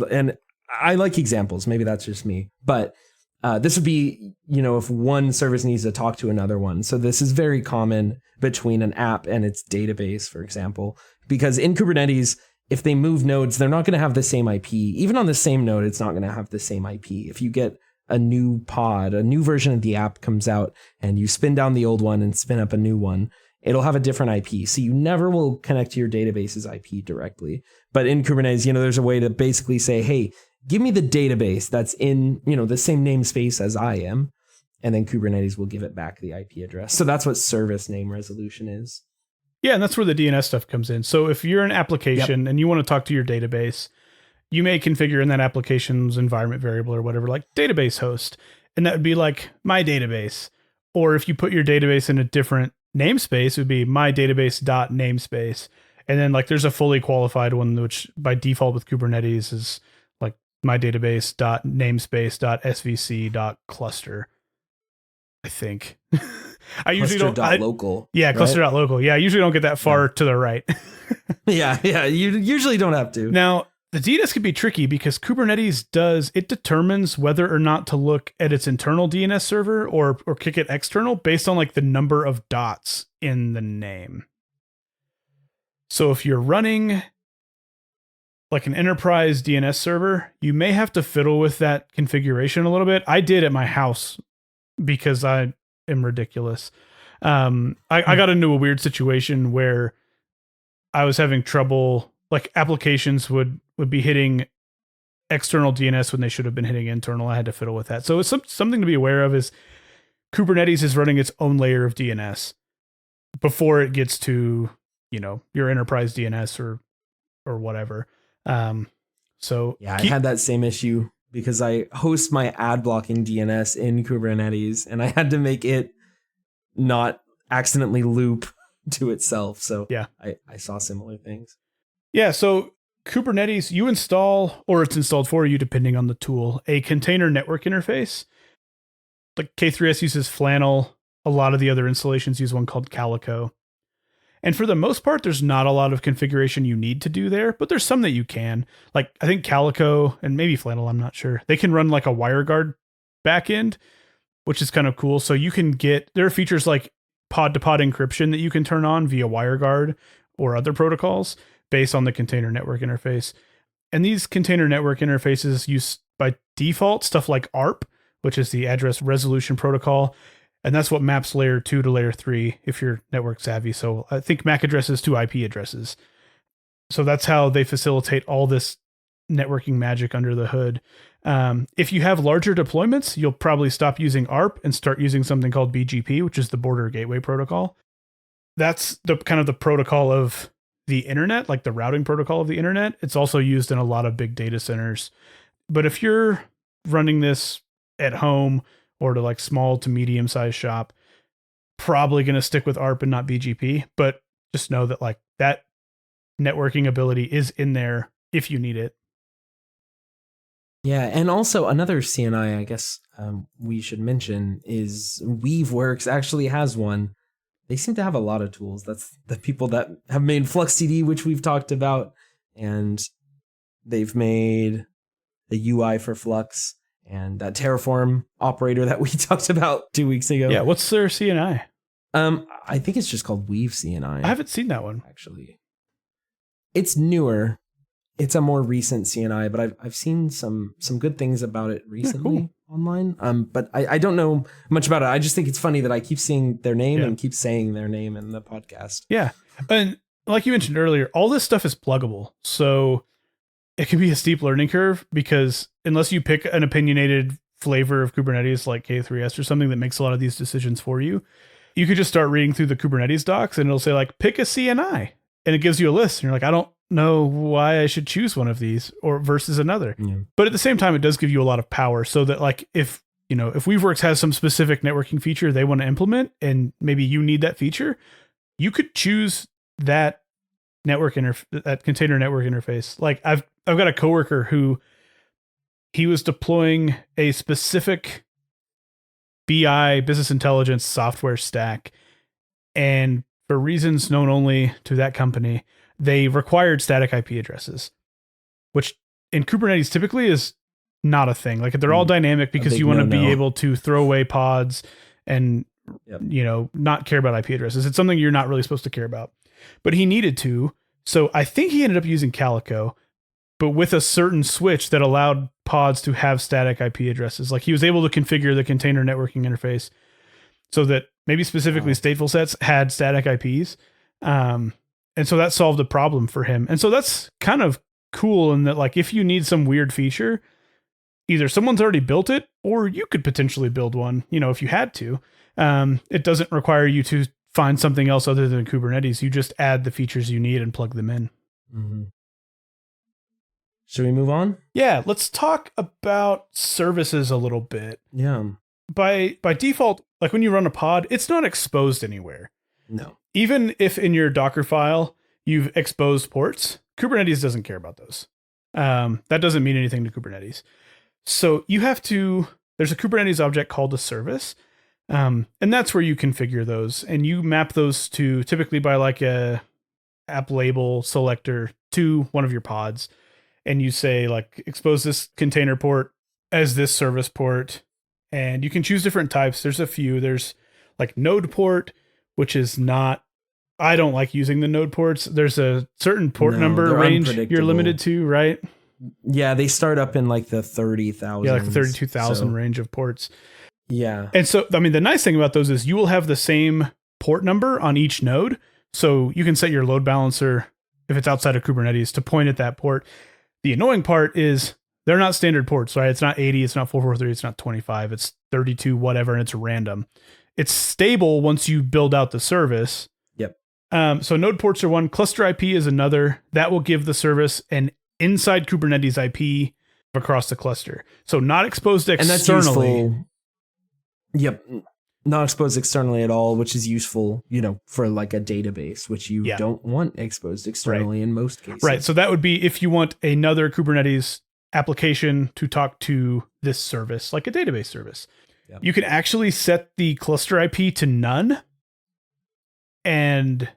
and I like examples, maybe that's just me, but this would be, if one service needs to talk to another one. So this is very common between an app and its database, for example, because in Kubernetes, if they move nodes, they're not going to have the same IP. Even on the same node, it's not going to have the same IP. If you get a new pod, a new version of the app comes out and you spin down the old one and spin up a new one, it'll have a different IP. So you never will connect to your database's IP directly. But in Kubernetes, there's a way to basically say, hey, give me the database that's in, the same namespace as I am. And then Kubernetes will give it back the IP address. So that's what service name resolution is. Yeah, and that's where the DNS stuff comes in. So if you're an application and you want to talk to your database, you may configure in that application's environment variable or whatever, like database host. And that would be like my database. Or if you put your database in a different namespace, it would be my database.namespace. And then like there's a fully qualified one, which by default with Kubernetes is like my database.namespace.svc.cluster. I think. I usually don't. Local. Yeah, cluster.local. Yeah, I usually don't get that far to the right. Yeah. You usually don't have to. Now, the DNS can be tricky because Kubernetes determines whether or not to look at its internal DNS server or kick it external based on like the number of dots in the name. So if you're running like an enterprise DNS server, you may have to fiddle with that configuration a little bit. I did at my house because I am ridiculous. I got into a weird situation where I was having trouble, like applications would be hitting external DNS when they should have been hitting internal. I had to fiddle with that. So it's something to be aware of is Kubernetes is running its own layer of DNS before it gets to, your enterprise DNS or whatever. So yeah, I had that same issue because I host my ad blocking DNS in Kubernetes and I had to make it not accidentally loop to itself. So yeah, I saw similar things. Yeah. So Kubernetes, you install, or it's installed for you, depending on the tool, a container network interface. Like K3S uses Flannel. A lot of the other installations use one called Calico. And for the most part, there's not a lot of configuration you need to do there, but there's some that you can. Like I think Calico and maybe Flannel, I'm not sure. They can run like a WireGuard backend, which is kind of cool. So you can there are features like pod-to-pod encryption that you can turn on via WireGuard or other protocols based on the container network interface. And these container network interfaces use by default stuff like ARP, which is the address resolution protocol. And that's what maps layer 2 to layer 3 if you're network savvy. So I think MAC addresses to IP addresses. So that's how they facilitate all this networking magic under the hood. If you have larger deployments, you'll probably stop using ARP and start using something called BGP, which is the Border Gateway Protocol. That's the kind of the protocol of the internet, like the routing protocol of the internet. It's also used in a lot of big data centers. But if you're running this at home or to like small to medium sized shop, probably going to stick with ARP and not BGP. But just know that like that networking ability is in there if you need it. Yeah, and also another CNI I guess we should mention is Weaveworks actually has one. They seem to have a lot of tools. That's the people that have made FluxCD, which we've talked about, and they've made the UI for Flux and that Terraform operator that we talked about 2 weeks ago. Yeah, what's their CNI? I think it's just called Weave CNI. I haven't seen that one. Actually. It's newer. It's a more recent CNI, but I've seen some good things about it recently online. But I don't know much about it. I just think it's funny that I keep seeing their name and keep saying their name in the podcast. Yeah. And like you mentioned earlier, all this stuff is pluggable. So it can be a steep learning curve because unless you pick an opinionated flavor of Kubernetes like K3S or something that makes a lot of these decisions for you, you could just start reading through the Kubernetes docs and it'll say like, pick a CNI. And it gives you a list. And you're like, I don't know why I should choose one of these or versus another. Yeah. But at the same time, it does give you a lot of power so that like if Weaveworks has some specific networking feature they want to implement and maybe you need that feature, you could choose that that container network interface. Like I've got a coworker who he was deploying a specific BI business intelligence software stack, and for reasons known only to that company, they required static IP addresses, which in Kubernetes typically is not a thing. Like they're all dynamic because you want to be able to throw away pods and not care about IP addresses. It's something you're not really supposed to care about. But he needed to. So I think he ended up using Calico, but with a certain switch that allowed pods to have static IP addresses. Like he was able to configure the container networking interface so that maybe specifically stateful sets had static IPs. And so that solved a problem for him. And so that's kind of cool in that, like, if you need some weird feature, either someone's already built it or you could potentially build one, if you had to. It doesn't require you to find something else other than Kubernetes. You just add the features you need and plug them in. Mm-hmm. Should we move on? Yeah, let's talk about services a little bit. Yeah. By default, like when you run a pod, it's not exposed anywhere. No. Even if in your Docker file you've exposed ports, Kubernetes doesn't care about those. That doesn't mean anything to Kubernetes. So there's a Kubernetes object called a service. And that's where you configure those. And you map those to typically by like a app label selector to one of your pods. And you say like, expose this container port as this service port. And you can choose different types. There's a few. There's like node port, which is not, I don't like using the node ports. There's a certain port number range you're limited to, right? Yeah, they start up in like the 30,000. Yeah, like the 32,000 range of ports. Yeah. And so, I mean, the nice thing about those is you will have the same port number on each node. So you can set your load balancer, if it's outside of Kubernetes, to point at that port. The annoying part is They're not standard ports, right? It's not 80, it's not 443, it's not 25, it's 32, whatever, and it's random. It's stable once you build out the service. Yep. So node ports are one. Cluster IP is another. That will give the service an inside Kubernetes IP across the cluster. So not exposed externally. And that's useful. Yep. Not exposed externally at all, which is useful, for like a database, which you don't want exposed externally in most cases. Right. So that would be if you want another Kubernetes application to talk to this service, like a database service. Yep. You can actually set the cluster IP to none, and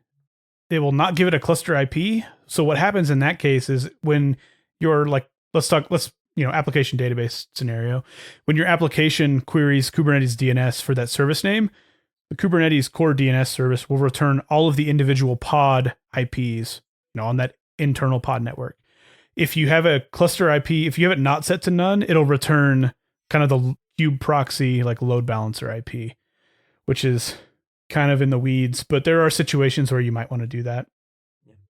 it will not give it a cluster IP. So what happens in that case is when you're like, application database scenario, when your application queries Kubernetes DNS for that service name, the Kubernetes core DNS service will return all of the individual pod IPs, on that internal pod network. If you have a cluster IP, if you have it not set to none, it'll return kind of the kube proxy, like load balancer IP, which is kind of in the weeds, but there are situations where you might want to do that.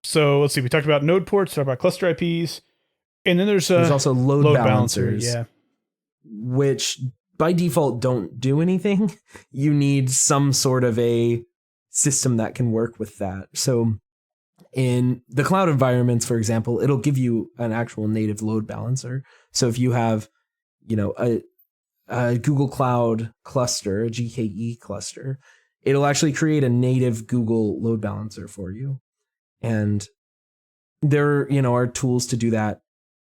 So let's see, we talked about node ports, talked about cluster IPs, and then there's also load balancers, which by default don't do anything. You need some sort of a system that can work with that. So in the cloud environments, for example, it'll give you an actual native load balancer. So if you have, a Google Cloud cluster, a GKE cluster, it'll actually create a native Google load balancer for you. And there, are tools to do that,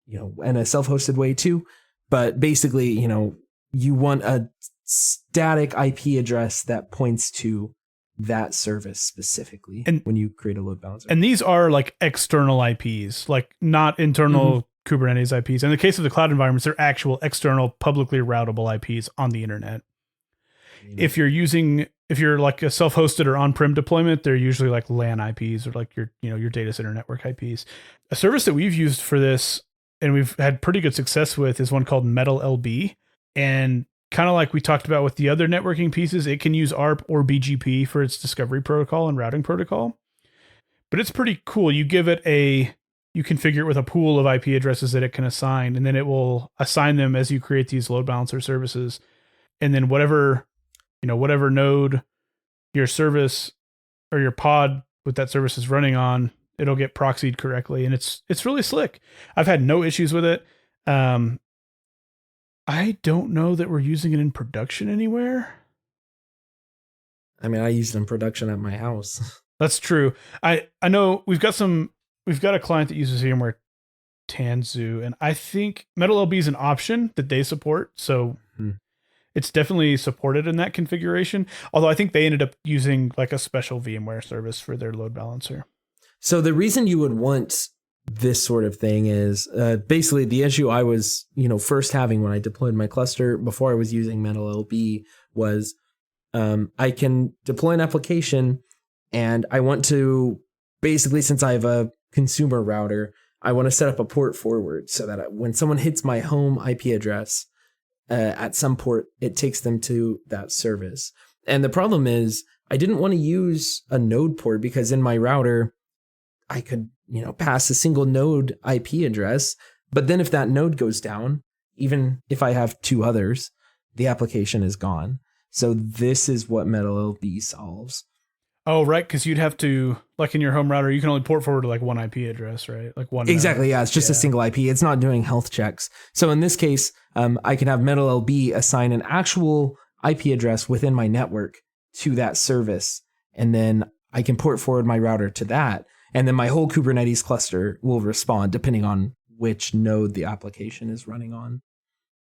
in a self-hosted way too. But basically, you want a static IP address that points to that service specifically when you create a load balancer. And these are like external IPs, like not internal Kubernetes IPs. In the case of the cloud environments, they're actual external publicly routable IPs on the internet. If you're like a self-hosted or on-prem deployment, they're usually like LAN IPs or like your data center network IPs. A service that we've used for this and we've had pretty good success with is one called Metal LB. And kind of like we talked about with the other networking pieces, it can use ARP or BGP for its discovery protocol and routing protocol. But it's pretty cool. You configure it with a pool of IP addresses that it can assign, and then it will assign them as you create these load balancer services. And then whatever node your service or your pod with that service is running on, it'll get proxied correctly. And it's really slick. I've had no issues with it. I don't know that we're using it in production anywhere. I mean, I use it in production at my house. That's true. I know we've got a client that uses VMware Tanzu, and I think Metal LB is an option that they support. So it's definitely supported in that configuration. Although I think they ended up using like a special VMware service for their load balancer. So the reason you would want this sort of thing is basically the issue I was, first having when I deployed my cluster before I was using Metal LB was I can deploy an application and I want to basically, since I have a consumer router, I want to set up a port forward so that when someone hits my home IP address at some port, it takes them to that service. And the problem is I didn't want to use a node port because in my router, I could, pass a single node IP address. But then if that node goes down, even if I have two others, the application is gone. So this is what Metal LB solves. Oh, right. Because you'd have to, like in your home router, you can only port forward to like one IP address, right? Like one. Exactly. Yeah. It's just a single IP. It's not doing health checks. So in this case, I can have Metal LB assign an actual IP address within my network to that service. And then I can port forward my router to that. And then my whole Kubernetes cluster will respond depending on which node the application is running on.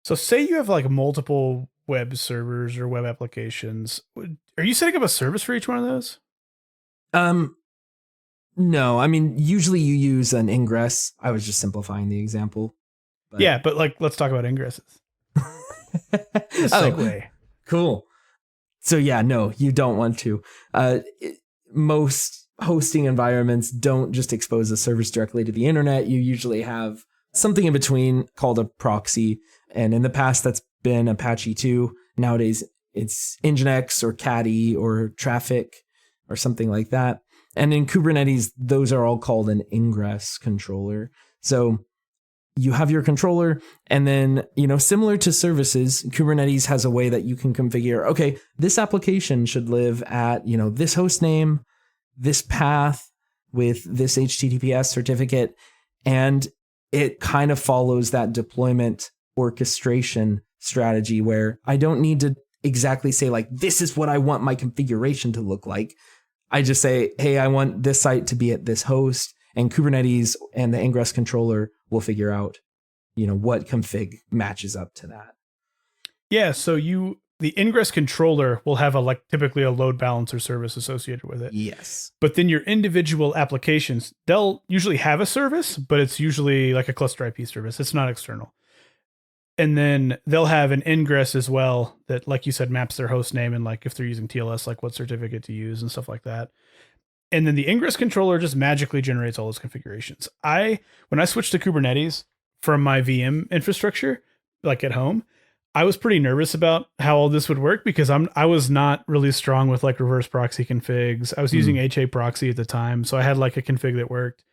So say you have like multiple web servers or web applications. Are you setting up a service for each one of those? No, I mean, usually you use an ingress. I was just simplifying the example. But. Yeah, but like, let's talk about ingresses. Segue. Cool. So yeah, no, you don't want to. Most hosting environments don't just expose the service directly to the internet. You usually have something in between called a proxy. And in the past, that's been Apache 2. Nowadays, it's Nginx or Caddy or Traffic or something like that. And in Kubernetes, those are all called an ingress controller. So you have your controller, and then, similar to services, Kubernetes has a way that you can configure, okay, this application should live at, this host name, this path with this HTTPS certificate. And it kind of follows that deployment orchestration strategy where I don't need to exactly say like, this is what I want my configuration to look like. I just say, hey, I want this site to be at this host, and Kubernetes and the Ingress controller will figure out, what config matches up to that. Yeah. So the Ingress controller will have typically a load balancer service associated with it. Yes. But then your individual applications, they'll usually have a service, but it's usually like a cluster IP service. It's not external. And then they'll have an ingress as well that, like you said, maps their host name and if they're using TLS, what certificate to use and stuff like that. And then the ingress controller just magically generates all those configurations. When I switched to Kubernetes from my VM infrastructure, at home, I was pretty nervous about how all this would work because I was not really strong with reverse proxy configs. I was using HA proxy at the time, so I had a config that worked.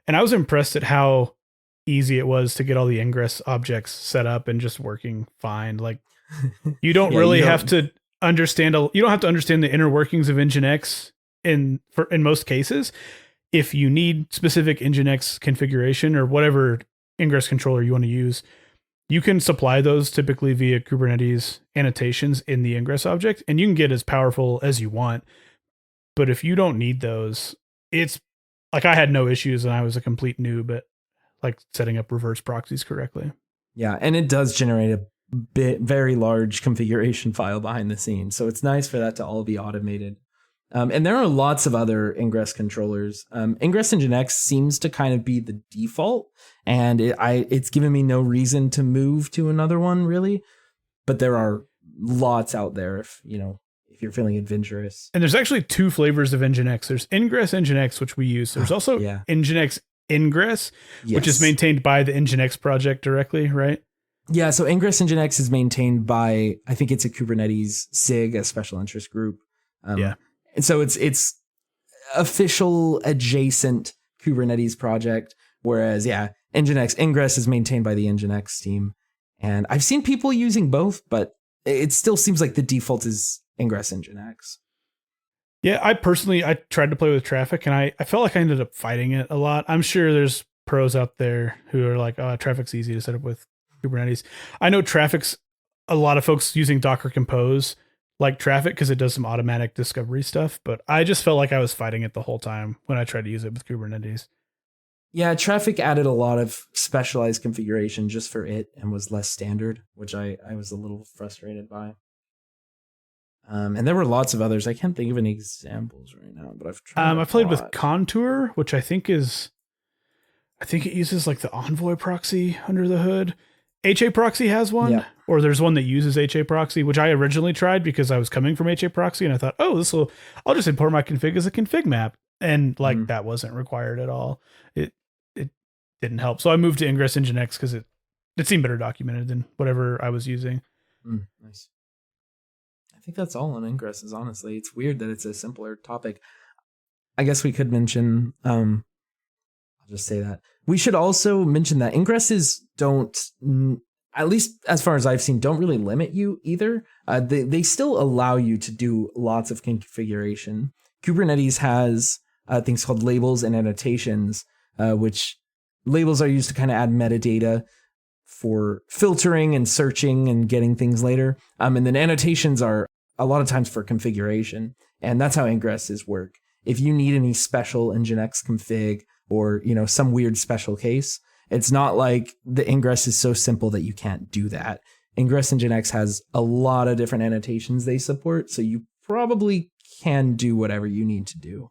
And I was impressed at how easy it was to get all the ingress objects set up and just working fine. You don't really have to understand you don't have to understand the inner workings of Nginx in most cases. If you need specific Nginx configuration or whatever ingress controller you want to use, you can supply those typically via Kubernetes annotations in the ingress object, and you can get as powerful as you want. But if you don't need those, it's I had no issues and I was a complete noob at setting up reverse proxies correctly. Yeah, and it does generate a very large configuration file behind the scenes. So it's nice for that to all be automated. And there are lots of other ingress controllers. Ingress Nginx seems to kind of be the default, and it's given me no reason to move to another one really. But there are lots out there if you're feeling adventurous. And there's actually two flavors of Nginx. There's Ingress Nginx, which we use. There's also Nginx Ingress, which is maintained by the Nginx project directly, right? Yeah, so Ingress Nginx is maintained by, I think it's a Kubernetes SIG, a special interest group. And so it's official adjacent Kubernetes project, whereas, Nginx Ingress is maintained by the Nginx team. And I've seen people using both, but it still seems like the default is Ingress Nginx. Yeah, I tried to play with Traffic, and I felt like I ended up fighting it a lot. I'm sure there's pros out there who are like, oh, Traffic's easy to set up with Kubernetes. I know Traffic's a lot of folks using Docker Compose Traffic because it does some automatic discovery stuff, but I just felt like I was fighting it the whole time when I tried to use it with Kubernetes. Yeah, Traffic added a lot of specialized configuration just for it and was less standard, which I was a little frustrated by. And there were lots of others. I can't think of any examples right now, but I've tried. I played with Contour, which I think it uses the Envoy proxy under the hood. HA proxy has one, or there's one that uses HA proxy, which I originally tried because I was coming from HA proxy, and I thought, I'll just import my config as a config map, and that wasn't required at all. It didn't help, so I moved to Ingress Nginx because it seemed better documented than whatever I was using. Nice. I think that's all on ingresses, honestly. It's weird that it's a simpler topic. I guess we could mention, I'll just say that. We should also mention that ingresses don't, at least as far as I've seen, don't really limit you either. They still allow you to do lots of configuration. Kubernetes has things called labels and annotations, which labels are used to kind of add metadata for filtering and searching and getting things later. And then annotations are a lot of times for configuration. And that's how ingresses work. If you need any special Nginx config or, some weird special case, it's not like the ingress is so simple that you can't do that. Ingress Nginx has a lot of different annotations they support, so you probably can do whatever you need to do.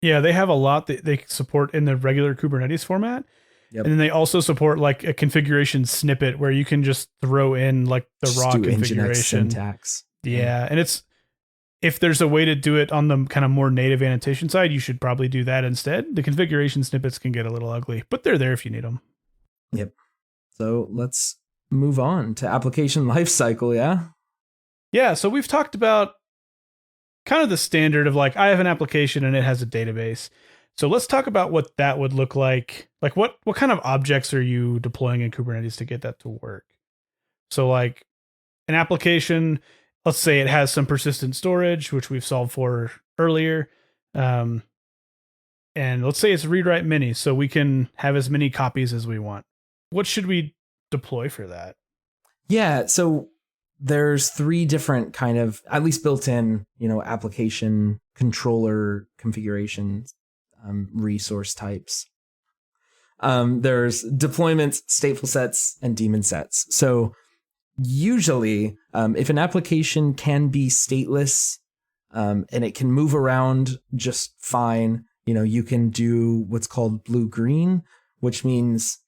Yeah, they have a lot that they support in the regular Kubernetes format. Yep. And then they also support a configuration snippet where you can just throw in the raw configuration syntax. Yeah, and if there's a way to do it on the kind of more native annotation side, you should probably do that instead. The configuration snippets can get a little ugly, but they're there if you need them. Yep. So let's move on to application lifecycle. Yeah. So we've talked about kind of the standard of I have an application and it has a database. So let's talk about what that would look like. Like what kind of objects are you deploying in Kubernetes to get that to work? So like an application, let's say it has some persistent storage, which we've solved for earlier. Um, and let's say it's read write mini, so we can have as many copies as we want. What should we deploy for that? Yeah, so there's three different kind of, at least built-in, application controller configurations, resource types. There's deployments, stateful sets, and daemon sets. So usually, if an application can be stateless and it can move around just fine, you can do what's called blue-green, which means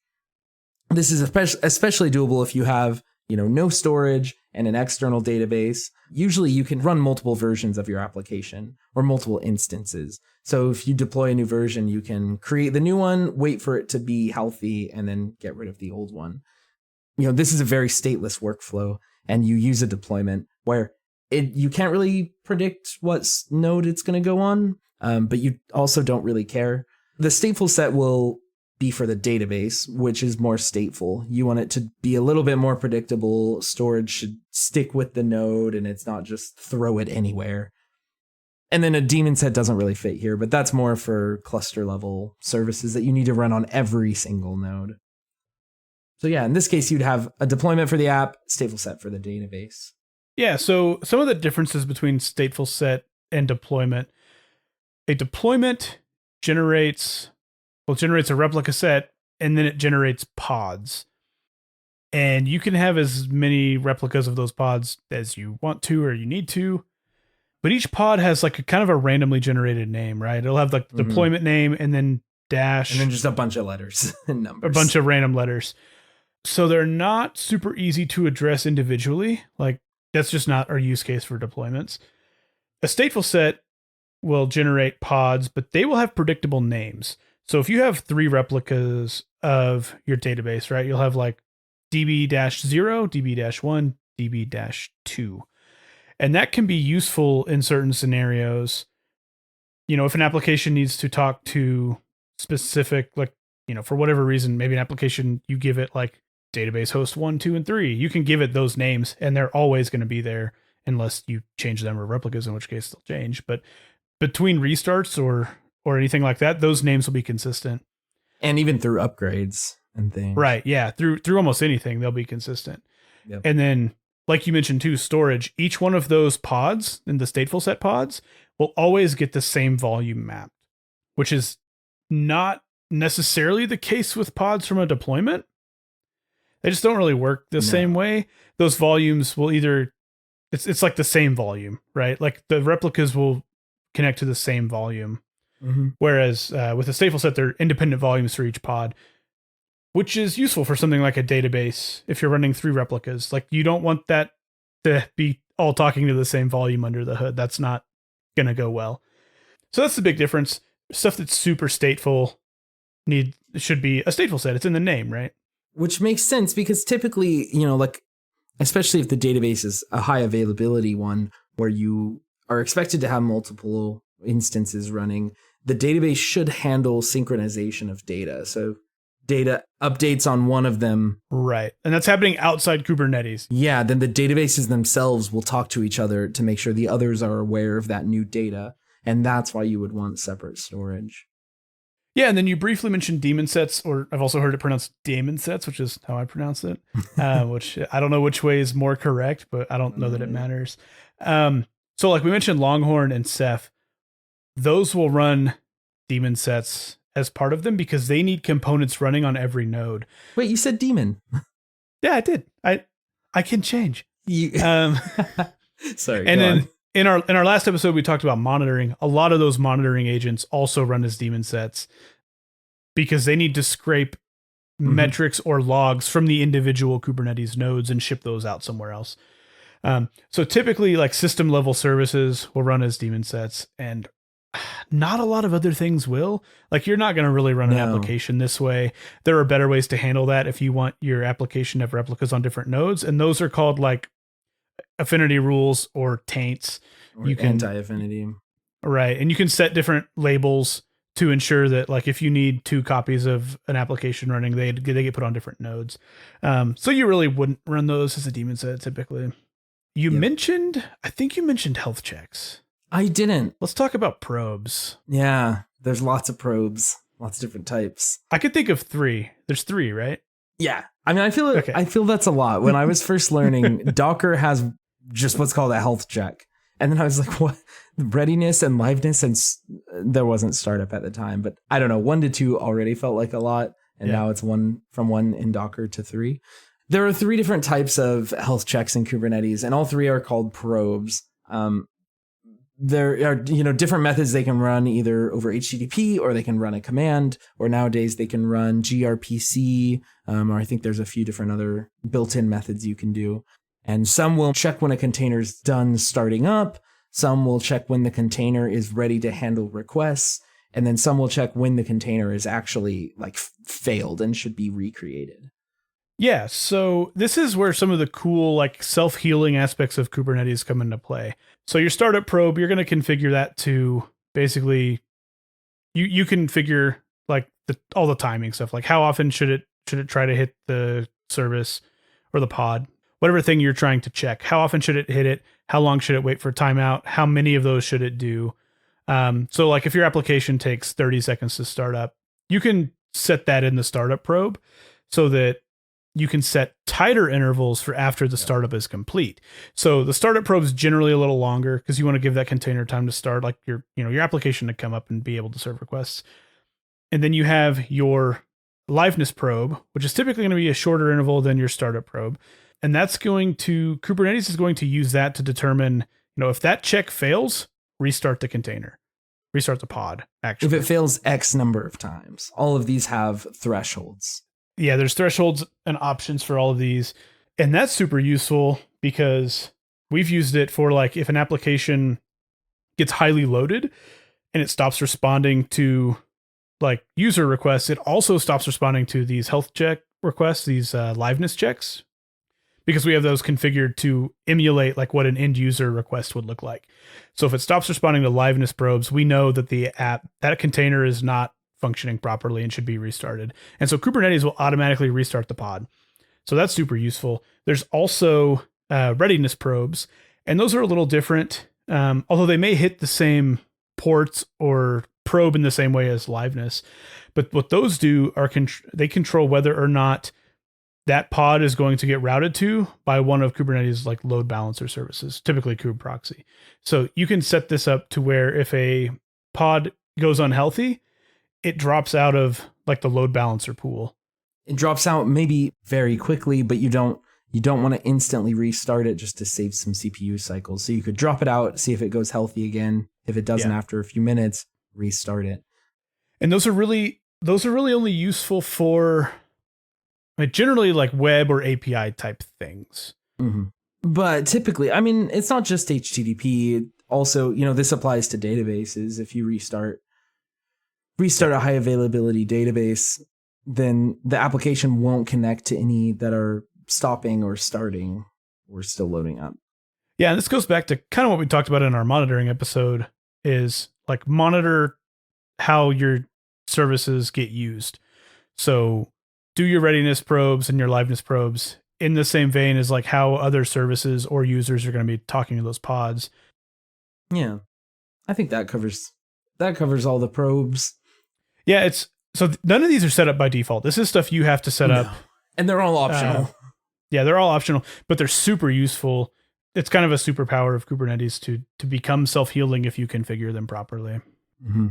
this is especially doable if you have no storage and an external database. Usually you can run multiple versions of your application or multiple instances. So if you deploy a new version, you can create the new one, wait for it to be healthy, and then get rid of the old one. This is a very stateless workflow, and you use a deployment where you can't really predict what node it's going to go on, but you also don't really care. The stateful set will be for the database, which is more stateful. You want it to be a little bit more predictable. Storage should stick with the node, and it's not just throw it anywhere. And then a daemon set doesn't really fit here, but that's more for cluster level services that you need to run on every single node. So yeah, in this case, you'd have a deployment for the app, stateful set for the database. Yeah, so some of the differences between stateful set and deployment. A deployment generates a replica set, and then it generates pods. And you can have as many replicas of those pods as you want to or you need to. But each pod has like a kind of a randomly generated name, right? It'll have like the deployment name and then dash. And then just a bunch of letters and numbers. A bunch of random letters. So they're not super easy to address individually. Like that's just not our use case for deployments. A stateful set will generate pods, but they will have predictable names. So if you have 3 replicas of your database, right, you'll have like db-0, db-1, db-2. And that can be useful in certain scenarios. If an application needs to talk to specific, like, for whatever reason, maybe an application, you give it like database host 1, 2, and 3. You can give it those names and they're always going to be there unless you change them or replicas, in which case they'll change. But between restarts or anything like that, those names will be consistent. And even through upgrades and things. Right, yeah. Through almost anything, they'll be consistent. Yep. And then, like you mentioned too, storage, each one of those pods in the stateful set pods will always get the same volume mapped, which is not necessarily the case with pods from a deployment. They just don't really work the same way. Those volumes will either, it's like the same volume, right? Like the replicas will connect to the same volume. Mm-hmm. Whereas with a stateful set, they're independent volumes for each pod, which is useful for something like a database. If you're running 3 replicas, like you don't want that to be all talking to the same volume under the hood. That's not going to go well. So that's the big difference. Stuff that's super stateful should be a stateful set. It's in the name, right? Which makes sense because typically, like, especially if the database is a high availability one where you are expected to have multiple instances running, the database should handle synchronization of data. So data updates on one of them. Right. And that's happening outside Kubernetes. Yeah. Then the databases themselves will talk to each other to make sure the others are aware of that new data. And that's why you would want separate storage. Yeah. And then you briefly mentioned daemon sets, or I've also heard it pronounced daemon sets, which is how I pronounce it, which I don't know which way is more correct, but I don't know that it matters. So like we mentioned Longhorn and Ceph, those will run daemon sets as part of them because they need components running on every node. Wait, you said daemon? Yeah, I did. I can change. Sorry. And then in our last episode, we talked about monitoring. A lot of those monitoring agents also run as daemon sets because they need to scrape metrics or logs from the individual Kubernetes nodes and ship those out somewhere else. So typically, like system level services will run as daemon sets, and not a lot of other things will. Like you're not going to really run an application this way. There are better ways to handle that if you want your application to have replicas on different nodes, and those are called like affinity rules or taints. Or you can anti-affinity. Right, and you can set different labels to ensure that like if you need 2 copies of an application running, they get put on different nodes. So you really wouldn't run those as a daemon set typically. I think you mentioned health checks. I didn't. Let's talk about probes. Yeah, there's lots of probes, lots of different types. I could think of 3. There's 3, right? Yeah. I mean, I feel that's a lot. When I was first learning, Docker has just what's called a health check. And then I was like, what? Readiness and liveness, and there wasn't startup at the time, but I don't know, 1 to 2 already felt like a lot. And now it's 1 in Docker to 3. There are 3 different types of health checks in Kubernetes, and all 3 are called probes. There are, different methods they can run either over HTTP, or they can run a command, or nowadays they can run gRPC, or I think there's a few different other built-in methods you can do. And some will check when a container's done starting up. Some will check when the container is ready to handle requests. And then some will check when the container is actually like failed and should be recreated. Yeah, so this is where some of the cool like self-healing aspects of Kubernetes come into play. So your startup probe, you're going to configure that to basically you configure like all the timing stuff, like how often should it try to hit the service or the pod, whatever thing you're trying to check. How often should it hit it? How long should it wait for timeout? How many of those should it do? So like if your application takes 30 seconds to start up, you can set that in the startup probe so that you can set tighter intervals for after the startup is complete. So the startup probe is generally a little longer because you want to give that container time to start, like your application to come up and be able to serve requests. And then you have your liveness probe, which is typically going to be a shorter interval than your startup probe. And Kubernetes is going to use that to determine, if that check fails, restart the container, restart the pod, actually. If it fails X number of times, all of these have thresholds. Yeah, there's thresholds and options for all of these. And that's super useful because we've used it for like if an application gets highly loaded and it stops responding to like user requests, it also stops responding to these health check requests, these liveness checks, because we have those configured to emulate like what an end user request would look like. So if it stops responding to liveness probes, we know that that container is not functioning properly and should be restarted. And so Kubernetes will automatically restart the pod. So that's super useful. There's also readiness probes, and those are a little different, although they may hit the same ports or probe in the same way as liveness. But what those do are they control whether or not that pod is going to get routed to by one of Kubernetes like load balancer services, typically kubeproxy. So you can set this up to where if a pod goes unhealthy, it drops out of like the load balancer pool. It drops out maybe very quickly, but you don't want to instantly restart it just to save some CPU cycles. So you could drop it out, see if it goes healthy again. If it doesn't after a few minutes, restart it. And those are really only useful for generally like web or API type things. Mm-hmm. But typically, I mean, it's not just HTTP. Also, this applies to databases. If you restart a high availability database, then the application won't connect to any that are stopping or starting or still loading up. Yeah, and this goes back to kind of what we talked about in our monitoring episode, is like monitor how your services get used. So do your readiness probes and your liveness probes in the same vein as like how other services or users are going to be talking to those pods. Yeah, I think that covers all the probes. Yeah, so none of these are set up by default. This is stuff you have to set up. And they're all optional. Yeah, they're all optional, but they're super useful. It's kind of a superpower of Kubernetes to become self-healing if you configure them properly. Mm-hmm.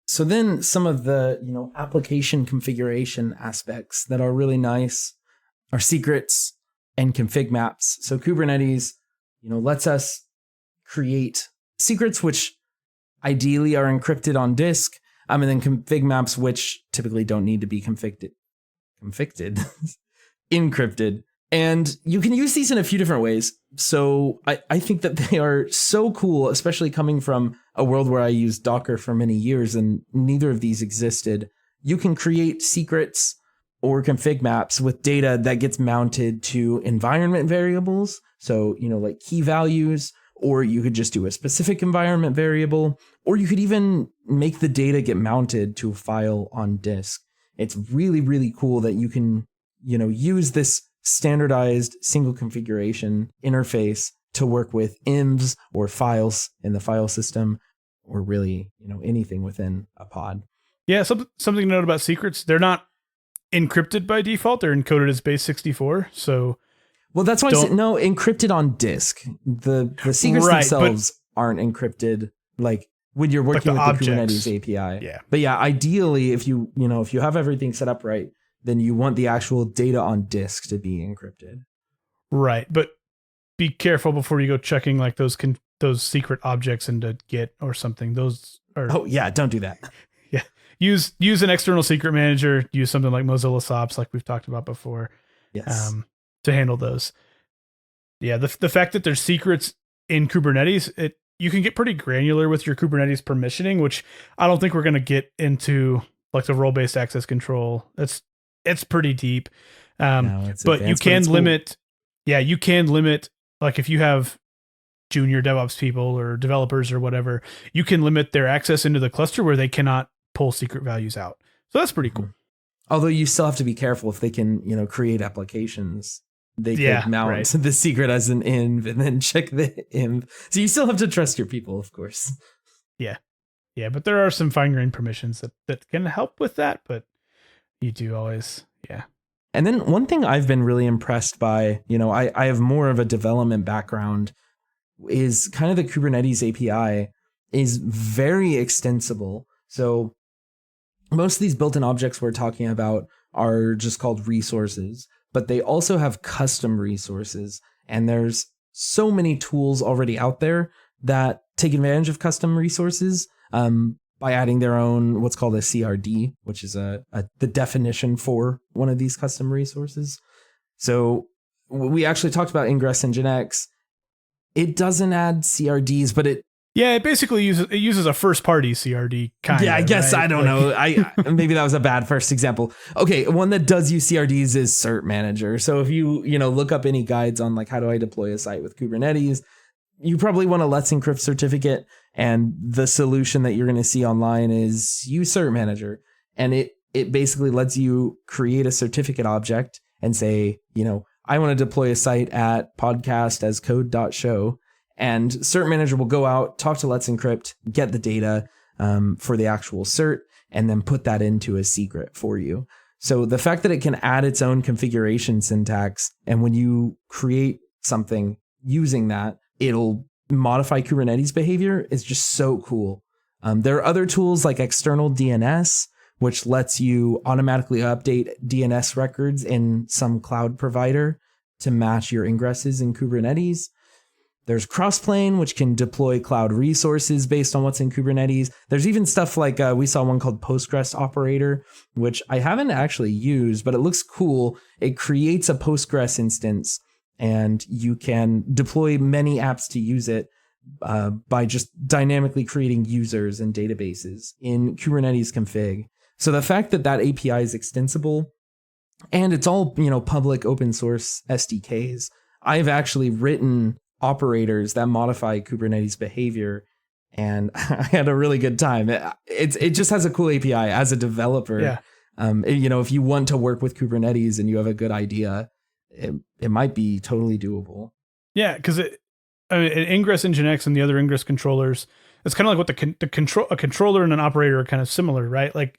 So then some of the, application configuration aspects that are really nice are secrets and config maps. So Kubernetes, lets us create secrets, which ideally are encrypted on disk. And then config maps, which typically don't need to be encrypted. And you can use these in a few different ways. So I think that they are so cool, especially coming from a world where I used Docker for many years and neither of these existed. You can create secrets or config maps with data that gets mounted to environment variables. So, like key values or you could just do a specific environment variable, or you could even make the data get mounted to a file on disk. It's really, really cool that you can, use this standardized single configuration interface to work with IMs or files in the file system, or really, anything within a pod. Yeah, something to note about secrets. They're not encrypted by default. They're encoded as base 64. So, well, that's why I said no, encrypted on disk. The secrets themselves aren't encrypted like when you're working with the Kubernetes API. Yeah. But yeah, ideally, if you have everything set up right, then you want the actual data on disk to be encrypted. Right, but be careful before you go checking like those secret objects into Git or something. Those are don't do that. Yeah, use an external secret manager. Use something like Mozilla SOPs, like we've talked about before. Yes. To handle those. Yeah, the fact that there's secrets in Kubernetes, you can get pretty granular with your Kubernetes permissioning, which I don't think we're going to get into like the role-based access control. It's pretty deep. But you can limit. Yeah, you can limit, like if you have junior DevOps people or developers or whatever, you can limit their access into the cluster where they cannot pull secret values out. So that's pretty cool. Although you still have to be careful if they can, create applications. They could mount the secret as an env and then check the env. So you still have to trust your people, of course. Yeah. Yeah, but there are some fine-grained permissions that can help with that, but you do always, yeah. And then one thing I've been really impressed by, I have more of a development background, is kind of the Kubernetes API is very extensible. So most of these built-in objects we're talking about are just called resources, but they also have custom resources. And there's so many tools already out there that take advantage of custom resources by adding their own, what's called a CRD, which is the definition for one of these custom resources. So we actually talked about Ingress and Nginx. It doesn't add CRDs, but it basically uses a first party CRD kind of. Yeah, I guess, right? I don't know. Maybe that was a bad first example. Okay, one that does use CRDs is Cert Manager. So if you look up any guides on like how do I deploy a site with Kubernetes, you probably want a Let's Encrypt certificate, and the solution that you're going to see online is use Cert Manager, and it basically lets you create a certificate object and say, I want to deploy a site at podcast as code.show. And Cert Manager will go out, talk to Let's Encrypt, get the data for the actual cert, and then put that into a secret for you. So the fact that it can add its own configuration syntax, and when you create something using that, it'll modify Kubernetes behavior is just so cool. There are other tools like external DNS, which lets you automatically update DNS records in some cloud provider to match your ingresses in Kubernetes. There's Crossplane, which can deploy cloud resources based on what's in Kubernetes. There's even stuff like we saw one called Postgres Operator, which I haven't actually used, but it looks cool. It creates a Postgres instance, and you can deploy many apps to use it by just dynamically creating users and databases in Kubernetes config. So the fact that API is extensible, and it's all public open source SDKs. I've actually written operators that modify Kubernetes behavior, and I had a really good time. It just has a cool API as a developer. Yeah. If you want to work with Kubernetes and you have a good idea, it might be totally doable. Yeah, because Ingress and Nginx and the other Ingress controllers, it's kind of like what a controller and an operator are kind of similar, right? Like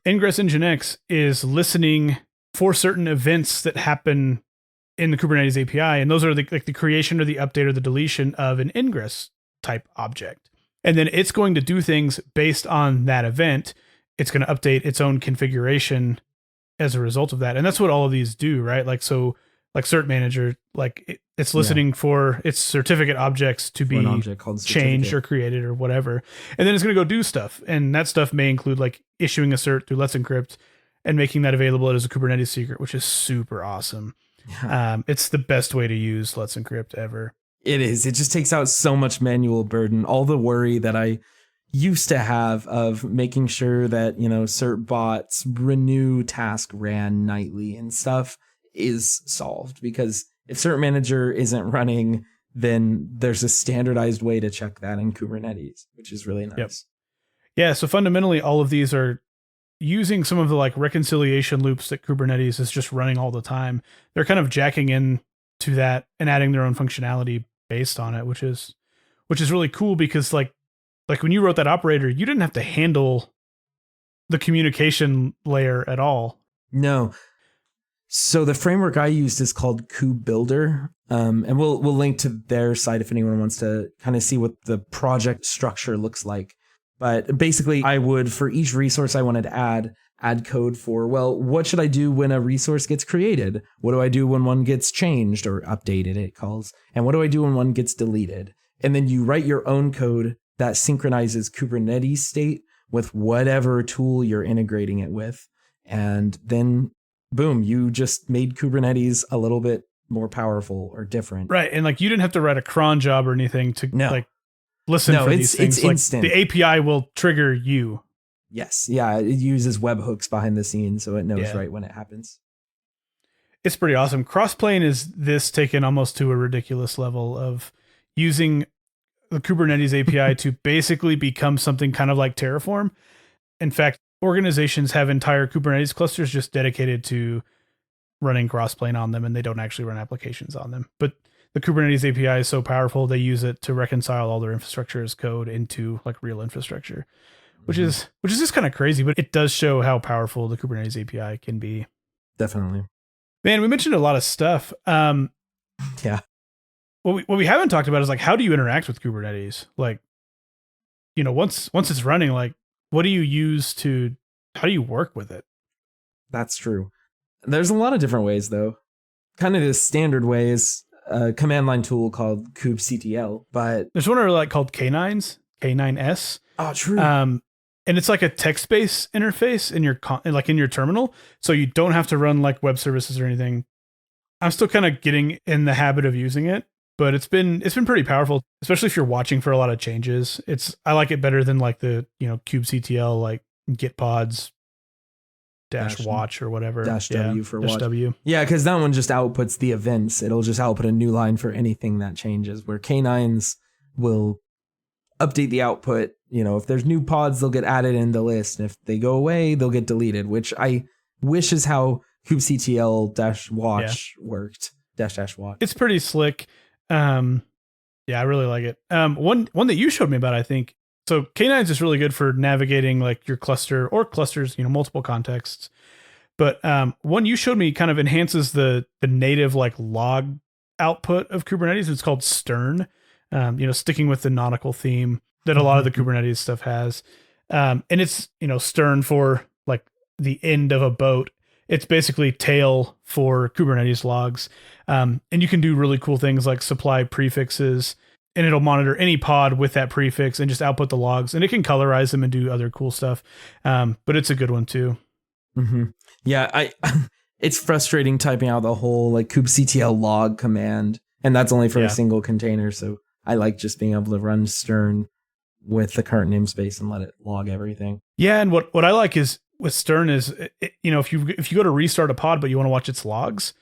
Ingress and Nginx is listening for certain events that happen in the Kubernetes API, and those are the creation or the update or the deletion of an ingress type object. And then it's going to do things based on that event. It's going to update its own configuration as a result of that. And that's what all of these do, right? Like Cert Manager, it's listening for its certificate objects to be changed or created or whatever. And then it's going to go do stuff. And that stuff may include like issuing a cert through Let's Encrypt and making that available as a Kubernetes secret, which is super awesome. It's the best way to use Let's Encrypt ever. It is. It just takes out so much manual burden. All the worry that I used to have of making sure that, cert bots renew task ran nightly and stuff is solved, because if Cert Manager isn't running, then there's a standardized way to check that in Kubernetes, which is really nice. Yep. Yeah. So fundamentally, all of these are using some of the like reconciliation loops that Kubernetes is just running all the time. They're kind of jacking in to that and adding their own functionality based on it, which is really cool because like when you wrote that operator, you didn't have to handle the communication layer at all. No. So the framework I used is called KubeBuilder, and we'll link to their site if anyone wants to kind of see what the project structure looks like. But basically, I would, for each resource I wanted to add code for, well, what should I do when a resource gets created? What do I do when one gets changed or updated, it calls? And what do I do when one gets deleted? And then you write your own code that synchronizes Kubernetes state with whatever tool you're integrating it with. And then, boom, you just made Kubernetes a little bit more powerful or different. Right. And like you didn't have to write a cron job or anything to like listen for these things. It's instant. The API will trigger you. Yes. Yeah. It uses webhooks behind the scenes, so it knows right when it happens. It's pretty awesome. Crossplane is this taken almost to a ridiculous level of using the Kubernetes API to basically become something kind of like Terraform. In fact, organizations have entire Kubernetes clusters just dedicated to running Crossplane on them, and they don't actually run applications on them. But the Kubernetes API is so powerful, they use it to reconcile all their infrastructure as code into like real infrastructure, which is just kind of crazy, but it does show how powerful the Kubernetes API can be. Definitely. Man, we mentioned a lot of stuff. Yeah. What we haven't talked about is like, how do you interact with Kubernetes? Like, you know, once it's running, like, what do you use how do you work with it? That's true. There's a lot of different ways though. Kind of the standard way is a command line tool called kubectl, but there's one I really like called K9s. Oh, true. And it's like a text-based interface in your terminal, so you don't have to run like web services or anything. I'm still kind of getting in the habit of using it, but it's been pretty powerful, especially if you're watching for a lot of changes. I like it better than like the, you know, kubectl like git pods -watch or whatever. -w for watch. -w. Yeah, because that one just outputs the events. It'll just output a new line for anything that changes, where K9s will update the output. You know, if there's new pods, they'll get added in the list. And if they go away, they'll get deleted, which I wish is how kubectl-watch worked. -watch. It's pretty slick. Yeah, I really like it. One that you showed me about, I think. So K9s is really good for navigating like your cluster or clusters, you know, multiple contexts. But one you showed me kind of enhances the native like log output of Kubernetes. It's called Stern. You know, sticking with the nautical theme that a lot of the Kubernetes stuff has. And it's, you know, Stern for like the end of a boat. It's basically tail for Kubernetes logs. And you can do really cool things like supply prefixes, and it'll monitor any pod with that prefix and just output the logs, and it can colorize them and do other cool stuff. But it's a good one too. Mm-hmm. Yeah, it's frustrating typing out the whole like kubectl log command, and that's only for a single container. So I like just being able to run Stern with the current namespace and let it log everything. Yeah, and what I like is with Stern is, you know, if you go to restart a pod but you want to watch its logs,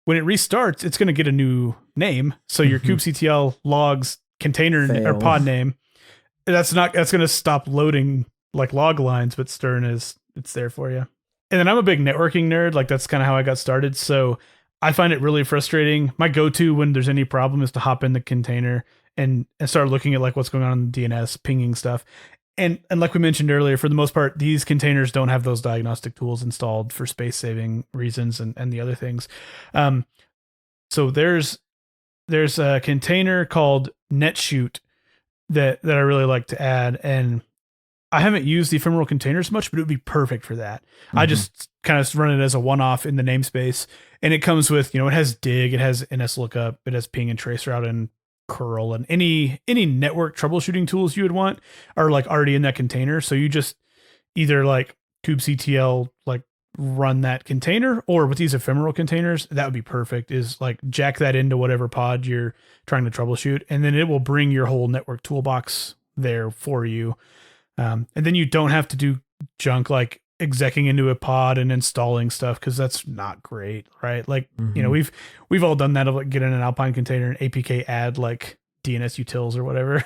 when it restarts, it's going to get a new name. So your kubectl logs container or pod name, that's going to stop loading like log lines, but Stern it's there for you. And then I'm a big networking nerd. Like that's kind of how I got started. So I find it really frustrating. My go-to when there's any problem is to hop in the container and start looking at like what's going on in the DNS, pinging stuff. And like we mentioned earlier, for the most part, these containers don't have those diagnostic tools installed for space saving reasons and the other things. So there's a container called NetShoot that I really like to add, and I haven't used the ephemeral containers much, but it would be perfect for that. I just kind of run it as a one-off in the namespace, and it comes with, you know, it has dig, it has NSLOOKUP, it has ping and traceroute and curl, and any network troubleshooting tools you would want are like already in that container. So you just either like kubectl like run that container, or with these ephemeral containers, that would be perfect, is like jack that into whatever pod you're trying to troubleshoot, and then it will bring your whole network toolbox there for you. And then you don't have to do junk like execing into a pod and installing stuff, because that's not great, right? Like, you know, Mhm. we've all done that of like get in an Alpine container and APK add like DNS utils or whatever.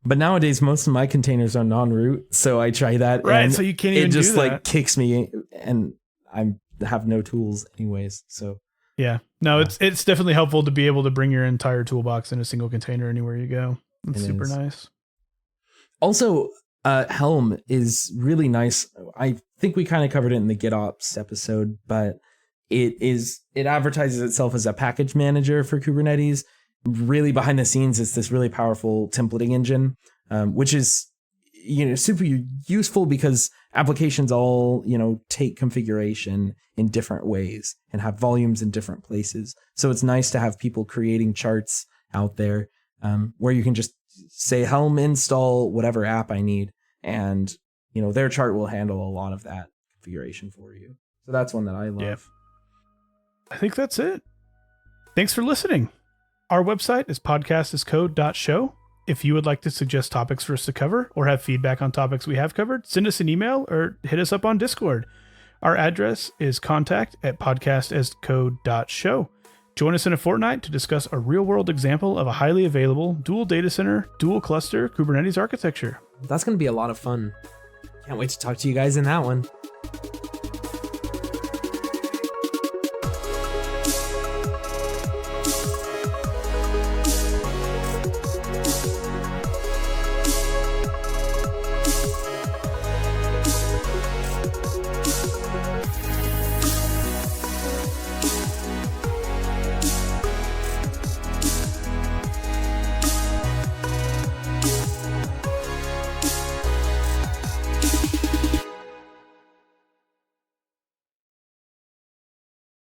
But nowadays, most of my containers are non-root, so I try that, Right, and so you can't it even just do like that. kicks me, and I have no tools anyways. So Yeah. No, Yeah. it's definitely helpful to be able to bring your entire toolbox in a single container anywhere you go. It's It super is. nice. Also, Helm is really nice. I think we kind of covered it in the GitOps episode, but it advertises itself as a package manager for Kubernetes. Really behind the scenes, it's this really powerful templating engine, which is super useful because applications all take configuration in different ways and have volumes in different places. So it's nice to have people creating charts out there where you can just say Helm install whatever app I need, and their chart will handle a lot of that configuration for you. So that's one that I love. Yeah. I think that's it. Thanks for listening. Our website is podcastiscode.show. If you would like to suggest topics for us to cover or have feedback on topics we have covered, send us an email or hit us up on Discord. Our address is contact@podcastascode.show. Join us in a fortnight to discuss a real-world example of a highly available dual data center, dual cluster Kubernetes architecture. That's going to be a lot of fun. Can't wait to talk to you guys in that one.